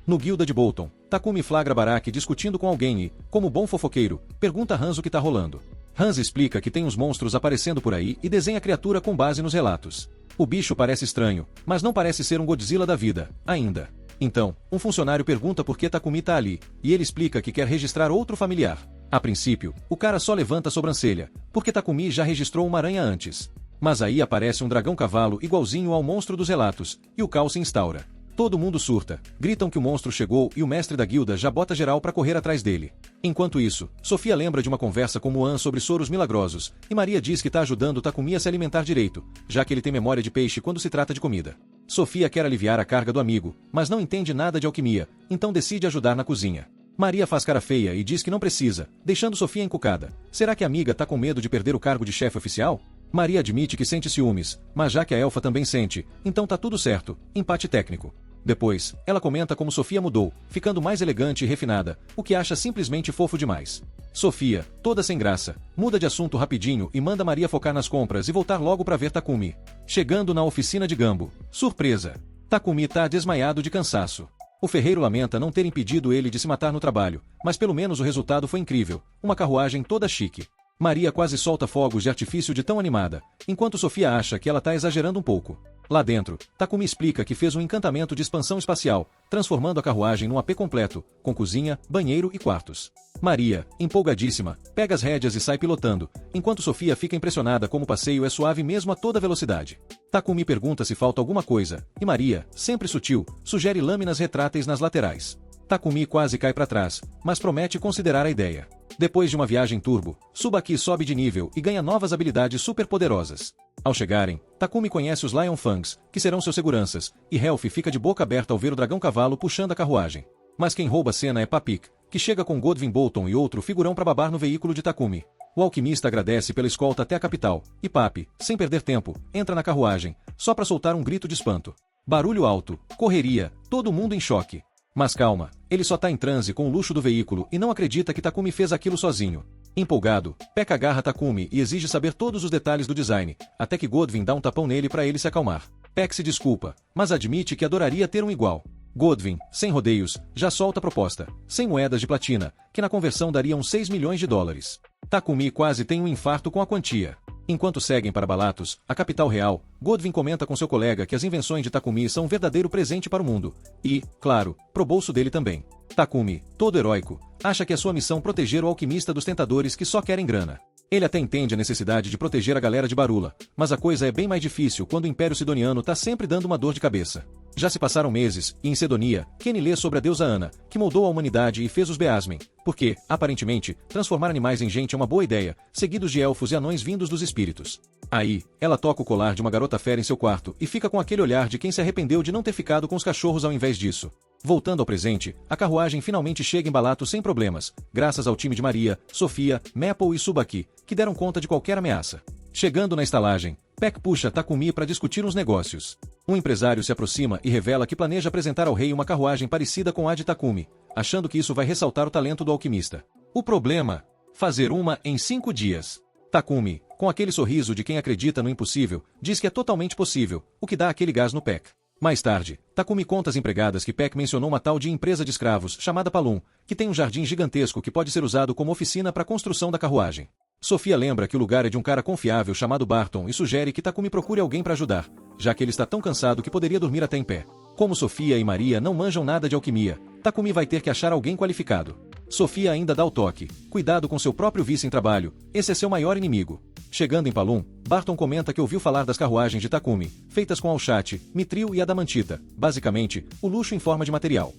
No guilda de Bolton, Takumi flagra Baraki discutindo com alguém e, como bom fofoqueiro, pergunta a Hans o que está rolando. Hans explica que tem uns monstros aparecendo por aí e desenha a criatura com base nos relatos. O bicho parece estranho, mas não parece ser um Godzilla da vida, ainda. Então, um funcionário pergunta por que Takumi tá ali, e ele explica que quer registrar outro familiar. A princípio, o cara só levanta a sobrancelha, porque Takumi já registrou uma aranha antes. Mas aí aparece um dragão-cavalo igualzinho ao monstro dos relatos, e o caos se instaura. Todo mundo surta, gritam que o monstro chegou e o mestre da guilda já bota geral pra correr atrás dele. Enquanto isso, Sofia lembra de uma conversa com Muan sobre soros milagrosos, e Maria diz que tá ajudando Takumi a se alimentar direito, já que ele tem memória de peixe quando se trata de comida. Sofia quer aliviar a carga do amigo, mas não entende nada de alquimia, então decide ajudar na cozinha. Maria faz cara feia e diz que não precisa, deixando Sofia encucada. Será que a amiga tá com medo de perder o cargo de chefe oficial? Maria admite que sente ciúmes, mas já que a elfa também sente, então tá tudo certo, empate técnico. Depois, ela comenta como Sofia mudou, ficando mais elegante e refinada, o que acha simplesmente fofo demais. Sofia, toda sem graça, muda de assunto rapidinho e manda Maria focar nas compras e voltar logo pra ver Takumi. Chegando na oficina de Gambo, surpresa! Takumi tá desmaiado de cansaço. O ferreiro lamenta não ter impedido ele de se matar no trabalho, mas pelo menos o resultado foi incrível, uma carruagem toda chique. Maria quase solta fogos de artifício de tão animada, enquanto Sofia acha que ela tá exagerando um pouco. Lá dentro, Takumi explica que fez um encantamento de expansão espacial, transformando a carruagem num AP completo, com cozinha, banheiro e quartos. Maria, empolgadíssima, pega as rédeas e sai pilotando, enquanto Sofia fica impressionada como o passeio é suave mesmo a toda velocidade. Takumi pergunta se falta alguma coisa, e Maria, sempre sutil, sugere lâminas retráteis nas laterais. Takumi quase cai para trás, mas promete considerar a ideia. Depois de uma viagem turbo, Tsubaki sobe de nível e ganha novas habilidades superpoderosas. Ao chegarem, Takumi conhece os Lion Fangs, que serão seus seguranças, e Helf fica de boca aberta ao ver o dragão-cavalo puxando a carruagem. Mas quem rouba a cena é Papik, que chega com Godwin Bolton e outro figurão para babar no veículo de Takumi. O alquimista agradece pela escolta até a capital, e Papi, sem perder tempo, entra na carruagem, só para soltar um grito de espanto. Barulho alto, correria, todo mundo em choque. Mas calma, ele só tá em transe com o luxo do veículo e não acredita que Takumi fez aquilo sozinho. Empolgado, Peck agarra Takumi e exige saber todos os detalhes do design, até que Godwin dá um tapão nele para ele se acalmar. Peck se desculpa, mas admite que adoraria ter um igual. Godwin, sem rodeios, já solta a proposta, 100 moedas de platina, que na conversão dariam 6 milhões de dólares. Takumi quase tem um infarto com a quantia. Enquanto seguem para Balatos, a capital real, Godwin comenta com seu colega que as invenções de Takumi são um verdadeiro presente para o mundo. E, claro, pro bolso dele também. Takumi, todo heróico, acha que é sua missão proteger o alquimista dos tentadores que só querem grana. Ele até entende a necessidade de proteger a galera de Barula, mas a coisa é bem mais difícil quando o Império Sidoniano tá sempre dando uma dor de cabeça. Já se passaram meses, e em Sidonia, Kenny lê sobre a deusa Ana, que moldou a humanidade e fez os Beasmen, porque, aparentemente, transformar animais em gente é uma boa ideia, seguidos de elfos e anões vindos dos espíritos. Aí, ela toca o colar de uma garota fera em seu quarto e fica com aquele olhar de quem se arrependeu de não ter ficado com os cachorros ao invés disso. Voltando ao presente, a carruagem finalmente chega em Balatos sem problemas, graças ao time de Maria, Sofia, Maple e Tsubaki, que deram conta de qualquer ameaça. Chegando na estalagem, Peck puxa Takumi para discutir uns negócios. Um empresário se aproxima e revela que planeja apresentar ao rei uma carruagem parecida com a de Takumi, achando que isso vai ressaltar o talento do alquimista. O problema? Fazer uma em 5 dias. Takumi, com aquele sorriso de quem acredita no impossível, diz que é totalmente possível, o que dá aquele gás no Peck. Mais tarde, Takumi conta às empregadas que Peck mencionou uma tal de empresa de escravos, chamada Palum, que tem um jardim gigantesco que pode ser usado como oficina para a construção da carruagem. Sofia lembra que o lugar é de um cara confiável chamado Barton e sugere que Takumi procure alguém para ajudar, já que ele está tão cansado que poderia dormir até em pé. Como Sofia e Maria não manjam nada de alquimia, Takumi vai ter que achar alguém qualificado. Sofia ainda dá o toque, cuidado com seu próprio vício em trabalho, esse é seu maior inimigo. Chegando em Palum, Barton comenta que ouviu falar das carruagens de Takumi, feitas com alchate, mitril e adamantita, basicamente, o luxo em forma de material.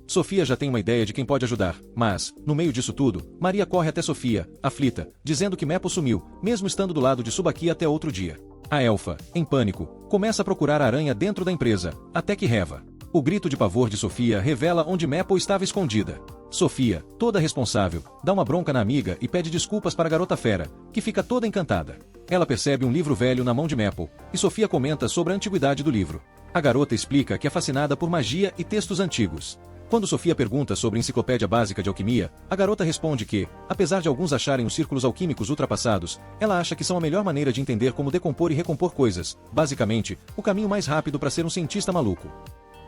Sofia já tem uma ideia de quem pode ajudar, mas, no meio disso tudo, Maria corre até Sofia, aflita, dizendo que Maple sumiu, mesmo estando do lado de Tsubaki até outro dia. A elfa, em pânico, começa a procurar a aranha dentro da empresa, até que reva. O grito de pavor de Sofia revela onde Maple estava escondida. Sofia, toda responsável, dá uma bronca na amiga e pede desculpas para a garota fera, que fica toda encantada. Ela percebe um livro velho na mão de Maple, e Sofia comenta sobre a antiguidade do livro. A garota explica que é fascinada por magia e textos antigos. Quando Sofia pergunta sobre a enciclopédia básica de alquimia, a garota responde que, apesar de alguns acharem os círculos alquímicos ultrapassados, ela acha que são a melhor maneira de entender como decompor e recompor coisas, basicamente, o caminho mais rápido para ser um cientista maluco.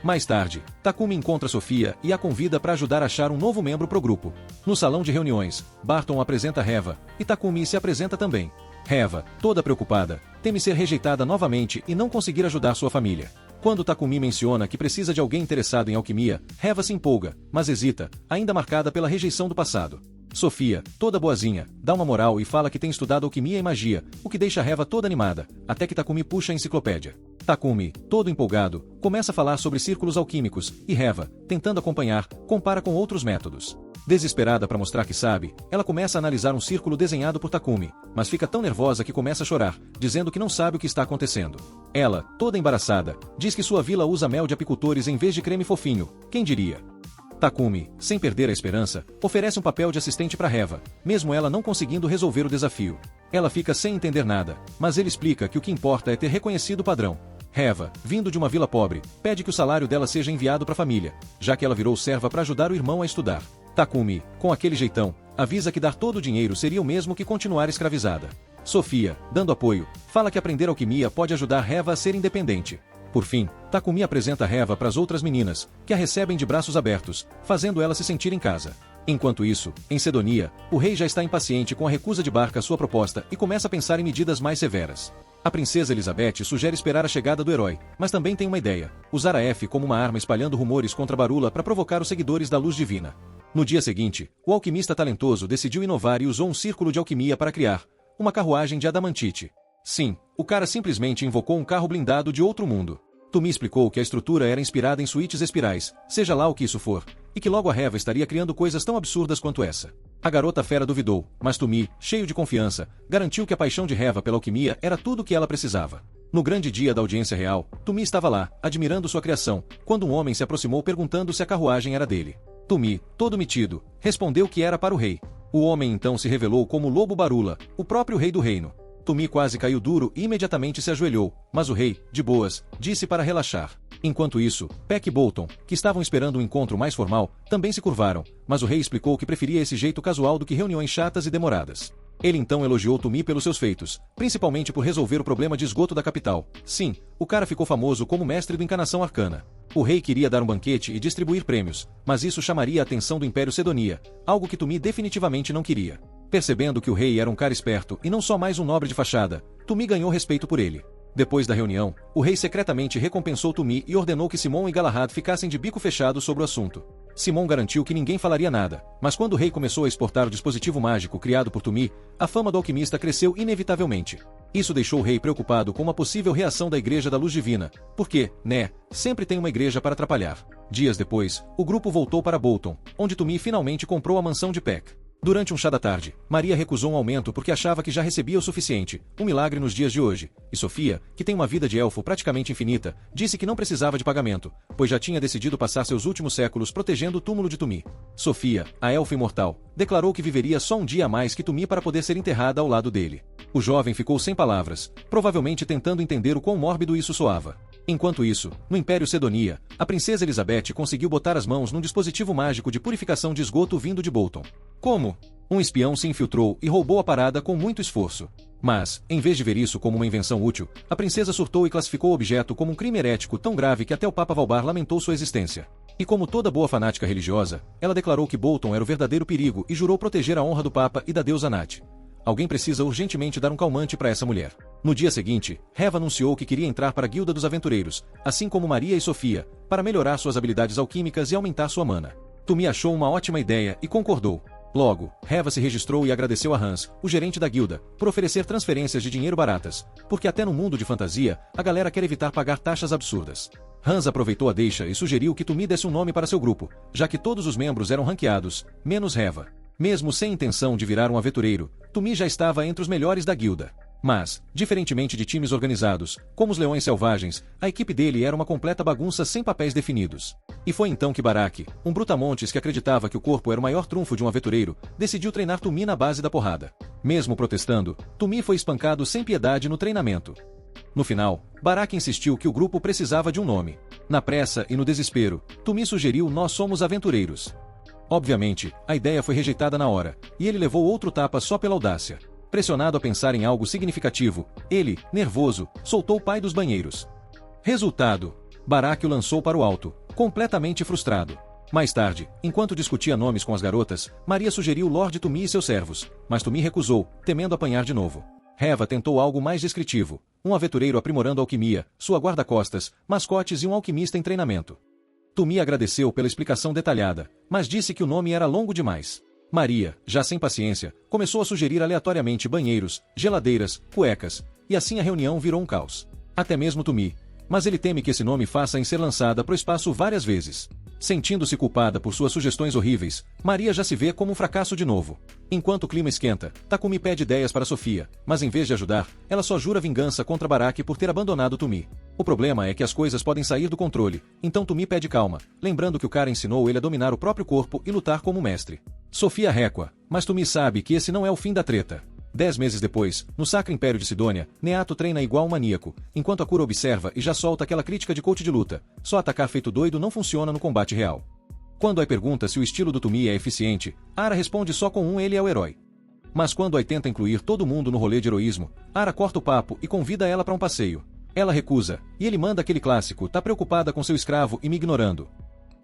Mais tarde, Takumi encontra Sofia e a convida para ajudar a achar um novo membro pro grupo. No salão de reuniões, Barton apresenta Reva, e Takumi se apresenta também. Reva, toda preocupada, teme ser rejeitada novamente e não conseguir ajudar sua família. Quando Takumi menciona que precisa de alguém interessado em alquimia, Reva se empolga, mas hesita, ainda marcada pela rejeição do passado. Sofia, toda boazinha, dá uma moral e fala que tem estudado alquimia e magia, o que deixa Reva toda animada, até que Takumi puxa a enciclopédia. Takumi, todo empolgado, começa a falar sobre círculos alquímicos, e Reva, tentando acompanhar, compara com outros métodos. Desesperada para mostrar que sabe, ela começa a analisar um círculo desenhado por Takumi, mas fica tão nervosa que começa a chorar, dizendo que não sabe o que está acontecendo. Ela, toda embaraçada, diz que sua vila usa mel de apicultores em vez de creme fofinho, quem diria? Takumi, sem perder a esperança, oferece um papel de assistente para Reva, mesmo ela não conseguindo resolver o desafio. Ela fica sem entender nada, mas ele explica que o que importa é ter reconhecido o padrão. Reva, vindo de uma vila pobre, pede que o salário dela seja enviado para a família, já que ela virou serva para ajudar o irmão a estudar. Takumi, com aquele jeitão, avisa que dar todo o dinheiro seria o mesmo que continuar escravizada. Sofia, dando apoio, fala que aprender alquimia pode ajudar Reva a ser independente. Por fim, Takumi apresenta Reva para as outras meninas, que a recebem de braços abertos, fazendo ela se sentir em casa. Enquanto isso, em Sedonia, o rei já está impaciente com a recusa de Barca à sua proposta e começa a pensar em medidas mais severas. A princesa Elizabeth sugere esperar a chegada do herói, mas também tem uma ideia: usar a F como uma arma espalhando rumores contra Barula para provocar os seguidores da luz divina. No dia seguinte, o alquimista talentoso decidiu inovar e usou um círculo de alquimia para criar uma carruagem de adamantite. Sim, o cara simplesmente invocou um carro blindado de outro mundo. Tumi explicou que a estrutura era inspirada em suítes espirais, seja lá o que isso for, e que logo a Reva estaria criando coisas tão absurdas quanto essa. A garota fera duvidou, mas Tumi, cheio de confiança, garantiu que a paixão de Reva pela alquimia era tudo o que ela precisava. No grande dia da audiência real, Tumi estava lá, admirando sua criação, quando um homem se aproximou perguntando se a carruagem era dele. Tumi, todo metido, respondeu que era para o rei. O homem então se revelou como Lobo Barula, o próprio rei do reino. Tumi quase caiu duro e imediatamente se ajoelhou, mas o rei, de boas, disse para relaxar. Enquanto isso, Peck e Bolton, que estavam esperando um encontro mais formal, também se curvaram, mas o rei explicou que preferia esse jeito casual do que reuniões chatas e demoradas. Ele então elogiou Tumi pelos seus feitos, principalmente por resolver o problema de esgoto da capital. Sim, o cara ficou famoso como mestre do Encanação Arcana. O rei queria dar um banquete e distribuir prêmios, mas isso chamaria a atenção do Império Sedonia, algo que Tumi definitivamente não queria. Percebendo que o rei era um cara esperto e não só mais um nobre de fachada, Tumi ganhou respeito por ele. Depois da reunião, o rei secretamente recompensou Tumi e ordenou que Simon e Galahad ficassem de bico fechado sobre o assunto. Simon garantiu que ninguém falaria nada, mas quando o rei começou a exportar o dispositivo mágico criado por Tumi, a fama do alquimista cresceu inevitavelmente. Isso deixou o rei preocupado com uma possível reação da Igreja da Luz Divina, porque, sempre tem uma igreja para atrapalhar. Dias depois, o grupo voltou para Bolton, onde Tumi finalmente comprou a mansão de Peck. Durante um chá da tarde, Maria recusou um aumento porque achava que já recebia o suficiente, um milagre nos dias de hoje, e Sofia, que tem uma vida de elfo praticamente infinita, disse que não precisava de pagamento, pois já tinha decidido passar seus últimos séculos protegendo o túmulo de Tumi. Sofia, a elfa imortal, declarou que viveria só um dia a mais que Tumi para poder ser enterrada ao lado dele. O jovem ficou sem palavras, provavelmente tentando entender o quão mórbido isso soava. Enquanto isso, no Império Sedonia, a princesa Elizabeth conseguiu botar as mãos num dispositivo mágico de purificação de esgoto vindo de Bolton. Como? Um espião se infiltrou e roubou a parada com muito esforço. Mas, em vez de ver isso como uma invenção útil, a princesa surtou e classificou o objeto como um crime herético tão grave que até o Papa Valbar lamentou sua existência. E como toda boa fanática religiosa, ela declarou que Bolton era o verdadeiro perigo e jurou proteger a honra do Papa e da deusa Nat. Alguém precisa urgentemente dar um calmante para essa mulher. No dia seguinte, Reva anunciou que queria entrar para a Guilda dos Aventureiros, assim como Maria e Sofia, para melhorar suas habilidades alquímicas e aumentar sua mana. Tumi achou uma ótima ideia e concordou. Logo, Reva se registrou e agradeceu a Hans, o gerente da guilda, por oferecer transferências de dinheiro baratas, porque até no mundo de fantasia, a galera quer evitar pagar taxas absurdas. Hans aproveitou a deixa e sugeriu que Tumi desse um nome para seu grupo, já que todos os membros eram ranqueados, menos Reva. Mesmo sem intenção de virar um aventureiro, Tumi já estava entre os melhores da guilda. Mas, diferentemente de times organizados, como os Leões Selvagens, a equipe dele era uma completa bagunça sem papéis definidos. E foi então que Barak, um brutamontes que acreditava que o corpo era o maior trunfo de um aventureiro, decidiu treinar Tumi na base da porrada. Mesmo protestando, Tumi foi espancado sem piedade no treinamento. No final, Barak insistiu que o grupo precisava de um nome. Na pressa e no desespero, Tumi sugeriu Nós Somos Aventureiros. Obviamente, a ideia foi rejeitada na hora, e ele levou outro tapa só pela audácia. Pressionado a pensar em algo significativo, ele, nervoso, soltou o pai dos banheiros. Resultado: Barak o lançou para o alto, completamente frustrado. Mais tarde, enquanto discutia nomes com as garotas, Maria sugeriu Lord Tumi e seus servos, mas Tumi recusou, temendo apanhar de novo. Reva tentou algo mais descritivo: um aventureiro aprimorando alquimia, sua guarda-costas, mascotes e um alquimista em treinamento. Tumi agradeceu pela explicação detalhada, mas disse que o nome era longo demais. Maria, já sem paciência, começou a sugerir aleatoriamente banheiros, geladeiras, cuecas, e assim a reunião virou um caos. Até mesmo Tumi, Mas ele teme que esse nome faça em ser lançada pro espaço várias vezes. Sentindo-se culpada por suas sugestões horríveis, Maria já se vê como um fracasso de novo. Enquanto o clima esquenta, Takumi pede ideias para Sofia, mas em vez de ajudar, ela só jura vingança contra Baraki por ter abandonado Tumi. O problema é que as coisas podem sair do controle, então Tumi pede calma, lembrando que o cara ensinou ele a dominar o próprio corpo e lutar como mestre. Sofia recua, mas Tumi sabe que esse não é o fim da treta. 10 meses depois, no Sacro Império de Sidônia, Neato treina igual um maníaco, enquanto Akura observa e já solta aquela crítica de coach de luta: só atacar feito doido não funciona no combate real. Quando Ai pergunta se o estilo do Tumi é eficiente, Ara responde só com ele é o herói. Mas quando Ai tenta incluir todo mundo no rolê de heroísmo, Ara corta o papo e convida ela para um passeio. Ela recusa, e ele manda aquele clássico: tá preocupada com seu escravo e me ignorando.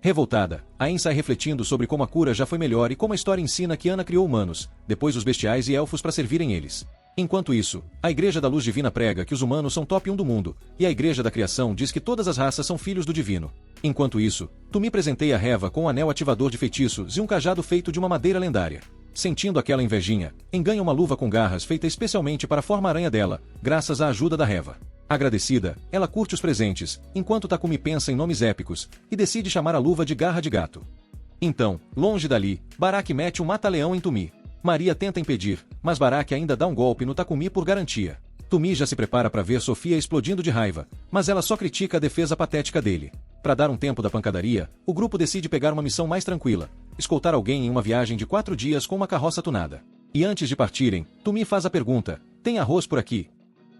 Revoltada, Ain sai refletindo sobre como a cura já foi melhor e como a história ensina que Ana criou humanos, depois os bestiais e elfos para servirem eles. Enquanto isso, a Igreja da Luz Divina prega que os humanos são top 1 do mundo, e a Igreja da Criação diz que todas as raças são filhos do Divino. Enquanto isso, Tumi presenteia Reva com um anel ativador de feitiços e um cajado feito de uma madeira lendária. Sentindo aquela invejinha, enganha uma luva com garras feita especialmente para a forma-aranha dela, graças à ajuda da Reva. Agradecida, ela curte os presentes, enquanto Takumi pensa em nomes épicos, e decide chamar a luva de Garra de Gato. Então, longe dali, Baraki mete um mata-leão em Tumi. Maria tenta impedir, mas Baraki ainda dá um golpe no Takumi por garantia. Tumi já se prepara para ver Sofia explodindo de raiva, mas ela só critica a defesa patética dele. Para dar um tempo da pancadaria, o grupo decide pegar uma missão mais tranquila: escoltar alguém em uma viagem de 4 dias com uma carroça tunada. E antes de partirem, Tumi faz a pergunta: tem arroz por aqui?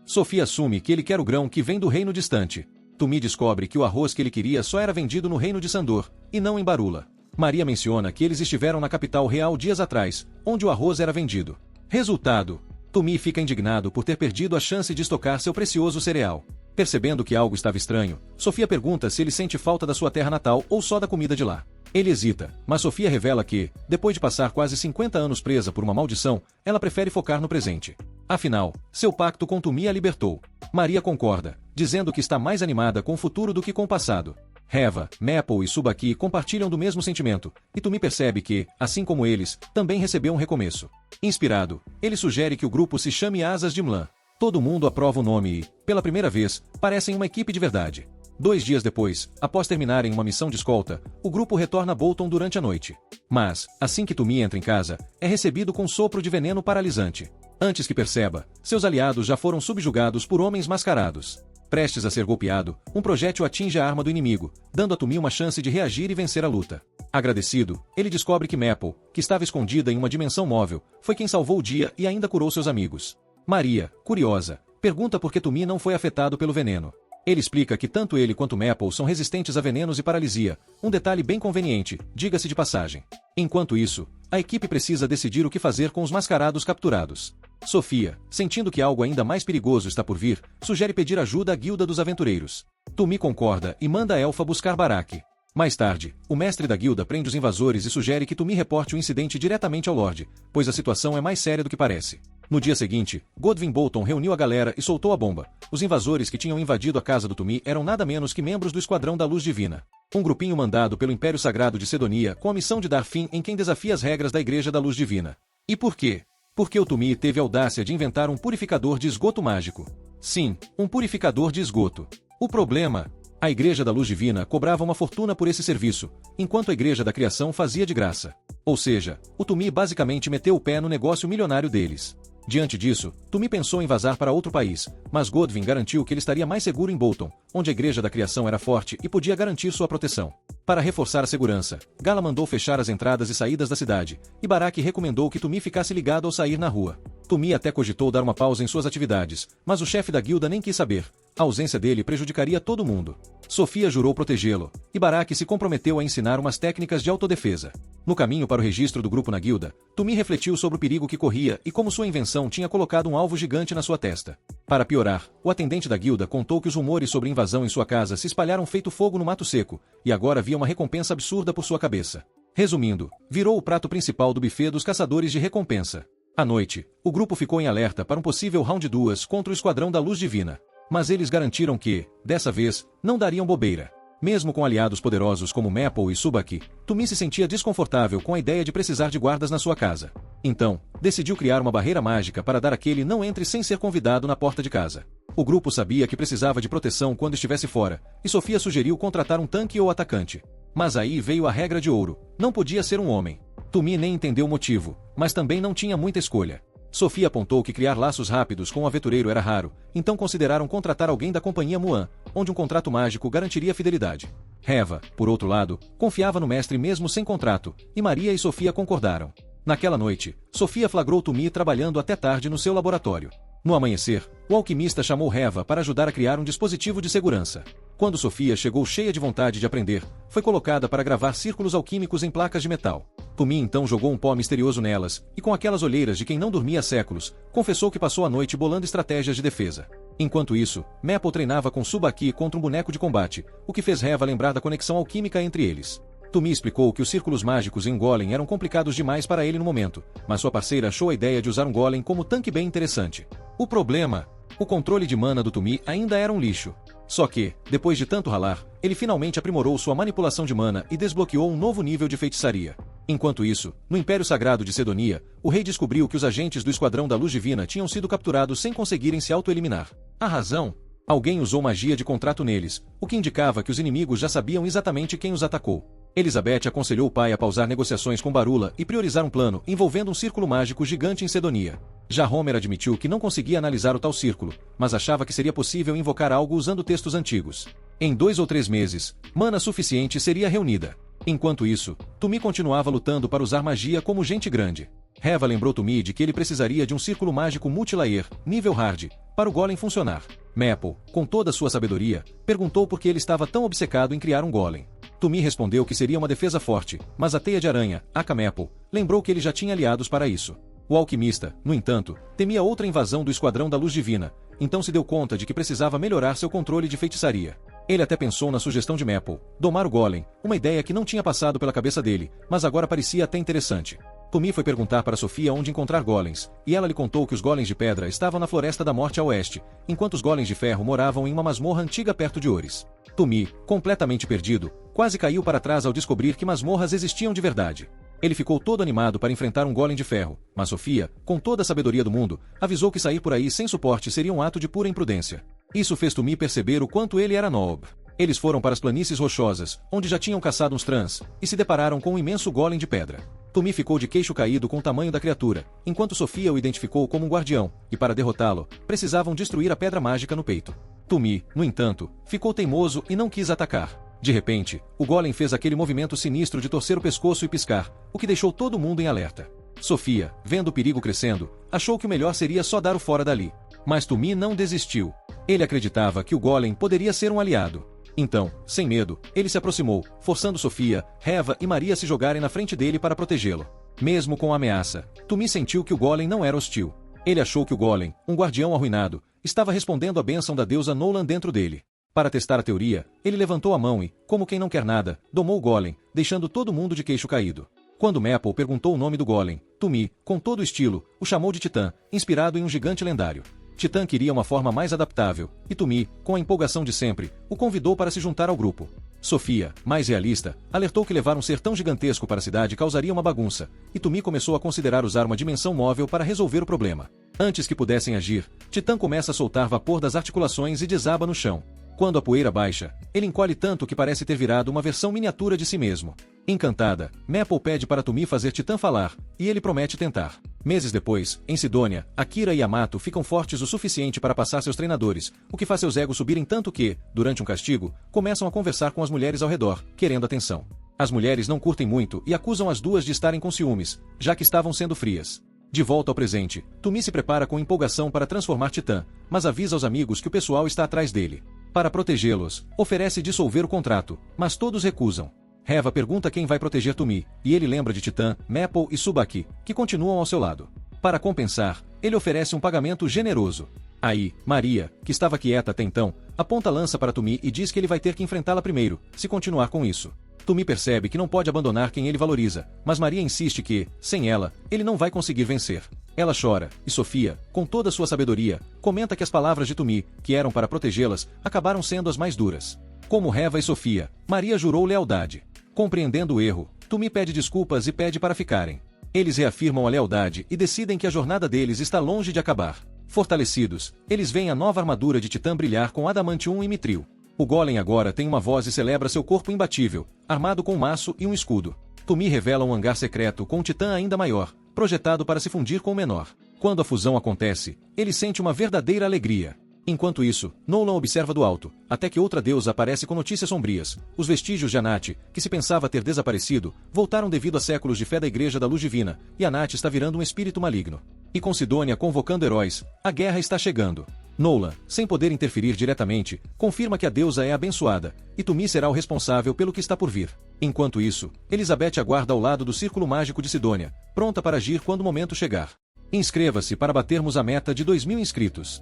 Sofia assume que ele quer o grão que vem do reino distante. Tumi descobre que o arroz que ele queria só era vendido no reino de Sandor, e não em Barula. Maria menciona que eles estiveram na capital real dias atrás, onde o arroz era vendido. Resultado: Tumi fica indignado por ter perdido a chance de estocar seu precioso cereal. Percebendo que algo estava estranho, Sofia pergunta se ele sente falta da sua terra natal ou só da comida de lá. Ele hesita, mas Sofia revela que, depois de passar quase 50 anos presa por uma maldição, ela prefere focar no presente. Afinal, seu pacto com Tumi a libertou. Maria concorda, dizendo que está mais animada com o futuro do que com o passado. Reva, Maple e Subaki compartilham do mesmo sentimento, e Tumi percebe que, assim como eles, também recebeu um recomeço. Inspirado, ele sugere que o grupo se chame Asas de Mlan. Todo mundo aprova o nome e, pela primeira vez, parecem uma equipe de verdade. 2 dias depois, após terminarem uma missão de escolta, o grupo retorna a Bolton durante a noite. Mas, assim que Tumi entra em casa, é recebido com um sopro de veneno paralisante. Antes que perceba, seus aliados já foram subjugados por homens mascarados. Prestes a ser golpeado, um projétil atinge a arma do inimigo, dando a Tumi uma chance de reagir e vencer a luta. Agradecido, ele descobre que Maple, que estava escondida em uma dimensão móvel, foi quem salvou o dia e ainda curou seus amigos. Maria, curiosa, pergunta por que Tumi não foi afetado pelo veneno. Ele explica que tanto ele quanto Maple são resistentes a venenos e paralisia, um detalhe bem conveniente, diga-se de passagem. Enquanto isso, a equipe precisa decidir o que fazer com os mascarados capturados. Sofia, sentindo que algo ainda mais perigoso está por vir, sugere pedir ajuda à Guilda dos Aventureiros. Tumi concorda e manda a elfa buscar Baraki. Mais tarde, o mestre da guilda prende os invasores e sugere que Tumi reporte o incidente diretamente ao Lorde, pois a situação é mais séria do que parece. No dia seguinte, Godwin Bolton reuniu a galera e soltou a bomba. Os invasores que tinham invadido a casa do Tumi eram nada menos que membros do Esquadrão da Luz Divina. Um grupinho mandado pelo Império Sagrado de Sedonia com a missão de dar fim em quem desafia as regras da Igreja da Luz Divina. E por quê? Porque o Tumi teve a audácia de inventar um purificador de esgoto mágico. Sim, um purificador de esgoto. O problema... A Igreja da Luz Divina cobrava uma fortuna por esse serviço, enquanto a Igreja da Criação fazia de graça. Ou seja, o Tumi basicamente meteu o pé no negócio milionário deles. Diante disso, Tumi pensou em vazar para outro país, mas Godwin garantiu que ele estaria mais seguro em Bolton, onde a Igreja da Criação era forte e podia garantir sua proteção. Para reforçar a segurança, Gala mandou fechar as entradas e saídas da cidade, e Baraki recomendou que Tumi ficasse ligado ao sair na rua. Tumi até cogitou dar uma pausa em suas atividades, mas o chefe da guilda nem quis saber. A ausência dele prejudicaria todo mundo. Sofia jurou protegê-lo, e Baraki se comprometeu a ensinar umas técnicas de autodefesa. No caminho para o registro do grupo na guilda, Tumi refletiu sobre o perigo que corria e como sua invenção tinha colocado um alvo gigante na sua testa. Para piorar, o atendente da guilda contou que os rumores sobre invasão em sua casa se espalharam feito fogo no mato seco, e agora havia uma recompensa absurda por sua cabeça. Resumindo, virou o prato principal do buffet dos caçadores de recompensa. À noite, o grupo ficou em alerta para um possível round 2 contra o Esquadrão da Luz Divina. Mas eles garantiram que, dessa vez, não dariam bobeira. Mesmo com aliados poderosos como Maple e Subaki, Tumi se sentia desconfortável com a ideia de precisar de guardas na sua casa. Então, decidiu criar uma barreira mágica para dar aquele não entre sem ser convidado na porta de casa. O grupo sabia que precisava de proteção quando estivesse fora, e Sofia sugeriu contratar um tanque ou atacante. Mas aí veio a regra de ouro: não podia ser um homem. Tumi nem entendeu o motivo, mas também não tinha muita escolha. Sofia apontou que criar laços rápidos com um aventureiro era raro, então consideraram contratar alguém da companhia Muan, onde um contrato mágico garantiria fidelidade. Heva, por outro lado, confiava no mestre mesmo sem contrato, e Maria e Sofia concordaram. Naquela noite, Sofia flagrou Tumi trabalhando até tarde no seu laboratório. No amanhecer, o alquimista chamou Heva para ajudar a criar um dispositivo de segurança. Quando Sofia chegou cheia de vontade de aprender, foi colocada para gravar círculos alquímicos em placas de metal. Tumi então jogou um pó misterioso nelas, e com aquelas olheiras de quem não dormia há séculos, confessou que passou a noite bolando estratégias de defesa. Enquanto isso, Maple treinava com Subaki contra um boneco de combate, o que fez Heva lembrar da conexão alquímica entre eles. Tumi explicou que os círculos mágicos em um golem eram complicados demais para ele no momento, mas sua parceira achou a ideia de usar um golem como tanque bem interessante. O problema? O controle de mana do Tumi ainda era um lixo. Só que, depois de tanto ralar, ele finalmente aprimorou sua manipulação de mana e desbloqueou um novo nível de feitiçaria. Enquanto isso, no Império Sagrado de Sedonia, o rei descobriu que os agentes do Esquadrão da Luz Divina tinham sido capturados sem conseguirem se auto-eliminar. A razão? Alguém usou magia de contrato neles, o que indicava que os inimigos já sabiam exatamente quem os atacou. Elizabeth aconselhou o pai a pausar negociações com Barula e priorizar um plano envolvendo um círculo mágico gigante em Sedonia. Já Homer admitiu que não conseguia analisar o tal círculo, mas achava que seria possível invocar algo usando textos antigos. Em 2 ou 3 meses, mana suficiente seria reunida. Enquanto isso, Tumi continuava lutando para usar magia como gente grande. Heva lembrou Tumi de que ele precisaria de um círculo mágico multilayer, nível hard, para o golem funcionar. Maple, com toda sua sabedoria, perguntou por que ele estava tão obcecado em criar um golem. Tumi respondeu que seria uma defesa forte, mas a teia de aranha, Aka Maple, lembrou que ele já tinha aliados para isso. O alquimista, no entanto, temia outra invasão do Esquadrão da Luz Divina, então se deu conta de que precisava melhorar seu controle de feitiçaria. Ele até pensou na sugestão de Maple, domar o golem, uma ideia que não tinha passado pela cabeça dele, mas agora parecia até interessante. Tumi foi perguntar para Sofia onde encontrar golems, e ela lhe contou que os golems de pedra estavam na Floresta da Morte a oeste, enquanto os golems de ferro moravam em uma masmorra antiga perto de Ores. Tumi, completamente perdido, quase caiu para trás ao descobrir que masmorras existiam de verdade. Ele ficou todo animado para enfrentar um golem de ferro, mas Sofia, com toda a sabedoria do mundo, avisou que sair por aí sem suporte seria um ato de pura imprudência. Isso fez Tumi perceber o quanto ele era noob. Eles foram para as planícies rochosas, onde já tinham caçado uns trans, e se depararam com um imenso golem de pedra. Tumi ficou de queixo caído com o tamanho da criatura, enquanto Sofia o identificou como um guardião, e para derrotá-lo, precisavam destruir a pedra mágica no peito. Tumi, no entanto, ficou teimoso e não quis atacar. De repente, o golem fez aquele movimento sinistro de torcer o pescoço e piscar, o que deixou todo mundo em alerta. Sofia, vendo o perigo crescendo, achou que o melhor seria só dar o fora dali. Mas Tumi não desistiu. Ele acreditava que o golem poderia ser um aliado. Então, sem medo, ele se aproximou, forçando Sofia, Heva e Maria a se jogarem na frente dele para protegê-lo. Mesmo com a ameaça, Tumi sentiu que o golem não era hostil. Ele achou que o golem, um guardião arruinado, estava respondendo à bênção da deusa Nolan dentro dele. Para testar a teoria, ele levantou a mão e, como quem não quer nada, domou o golem, deixando todo mundo de queixo caído. Quando Maple perguntou o nome do golem, Tumi, com todo o estilo, o chamou de Titã, inspirado em um gigante lendário. Titã queria uma forma mais adaptável, e Tumi, com a empolgação de sempre, o convidou para se juntar ao grupo. Sofia, mais realista, alertou que levar um ser tão gigantesco para a cidade causaria uma bagunça, e Tumi começou a considerar usar uma dimensão móvel para resolver o problema. Antes que pudessem agir, Titã começa a soltar vapor das articulações e desaba no chão. Quando a poeira baixa, ele encolhe tanto que parece ter virado uma versão miniatura de si mesmo. Encantada, Maple pede para Tumi fazer Titã falar, e ele promete tentar. Meses depois, em Sidônia, Akira e Yamato ficam fortes o suficiente para passar seus treinadores, o que faz seus egos subirem tanto que, durante um castigo, começam a conversar com as mulheres ao redor, querendo atenção. As mulheres não curtem muito e acusam as duas de estarem com ciúmes, já que estavam sendo frias. De volta ao presente, Tumi se prepara com empolgação para transformar Titã, mas avisa aos amigos que o pessoal está atrás dele. Para protegê-los, oferece dissolver o contrato, mas todos recusam. Heva pergunta quem vai proteger Tumi, e ele lembra de Titã, Maple e Subaki, que continuam ao seu lado. Para compensar, ele oferece um pagamento generoso. Aí, Maria, que estava quieta até então, aponta a lança para Tumi e diz que ele vai ter que enfrentá-la primeiro, se continuar com isso. Tumi percebe que não pode abandonar quem ele valoriza, mas Maria insiste que, sem ela, ele não vai conseguir vencer. Ela chora, e Sofia, com toda sua sabedoria, comenta que as palavras de Tumi, que eram para protegê-las, acabaram sendo as mais duras. Como Heva e Sofia, Maria jurou lealdade. Compreendendo o erro, Tumi pede desculpas e pede para ficarem. Eles reafirmam a lealdade e decidem que a jornada deles está longe de acabar. Fortalecidos, eles veem a nova armadura de Titã brilhar com adamantium e mitril. O Golem agora tem uma voz e celebra seu corpo imbatível, armado com um maço e um escudo. Tumi revela um hangar secreto com um Titã ainda maior, projetado para se fundir com o menor. Quando a fusão acontece, ele sente uma verdadeira alegria. Enquanto isso, Nolan observa do alto, até que outra deusa aparece com notícias sombrias. Os vestígios de Anat, que se pensava ter desaparecido, voltaram devido a séculos de fé da Igreja da Luz Divina, e Anat está virando um espírito maligno. E com Sidônia convocando heróis, a guerra está chegando. Nolan, sem poder interferir diretamente, confirma que a deusa é abençoada, e Tumi será o responsável pelo que está por vir. Enquanto isso, Elizabeth aguarda ao lado do círculo mágico de Sidônia, pronta para agir quando o momento chegar. Inscreva-se para batermos a meta de 2000 inscritos.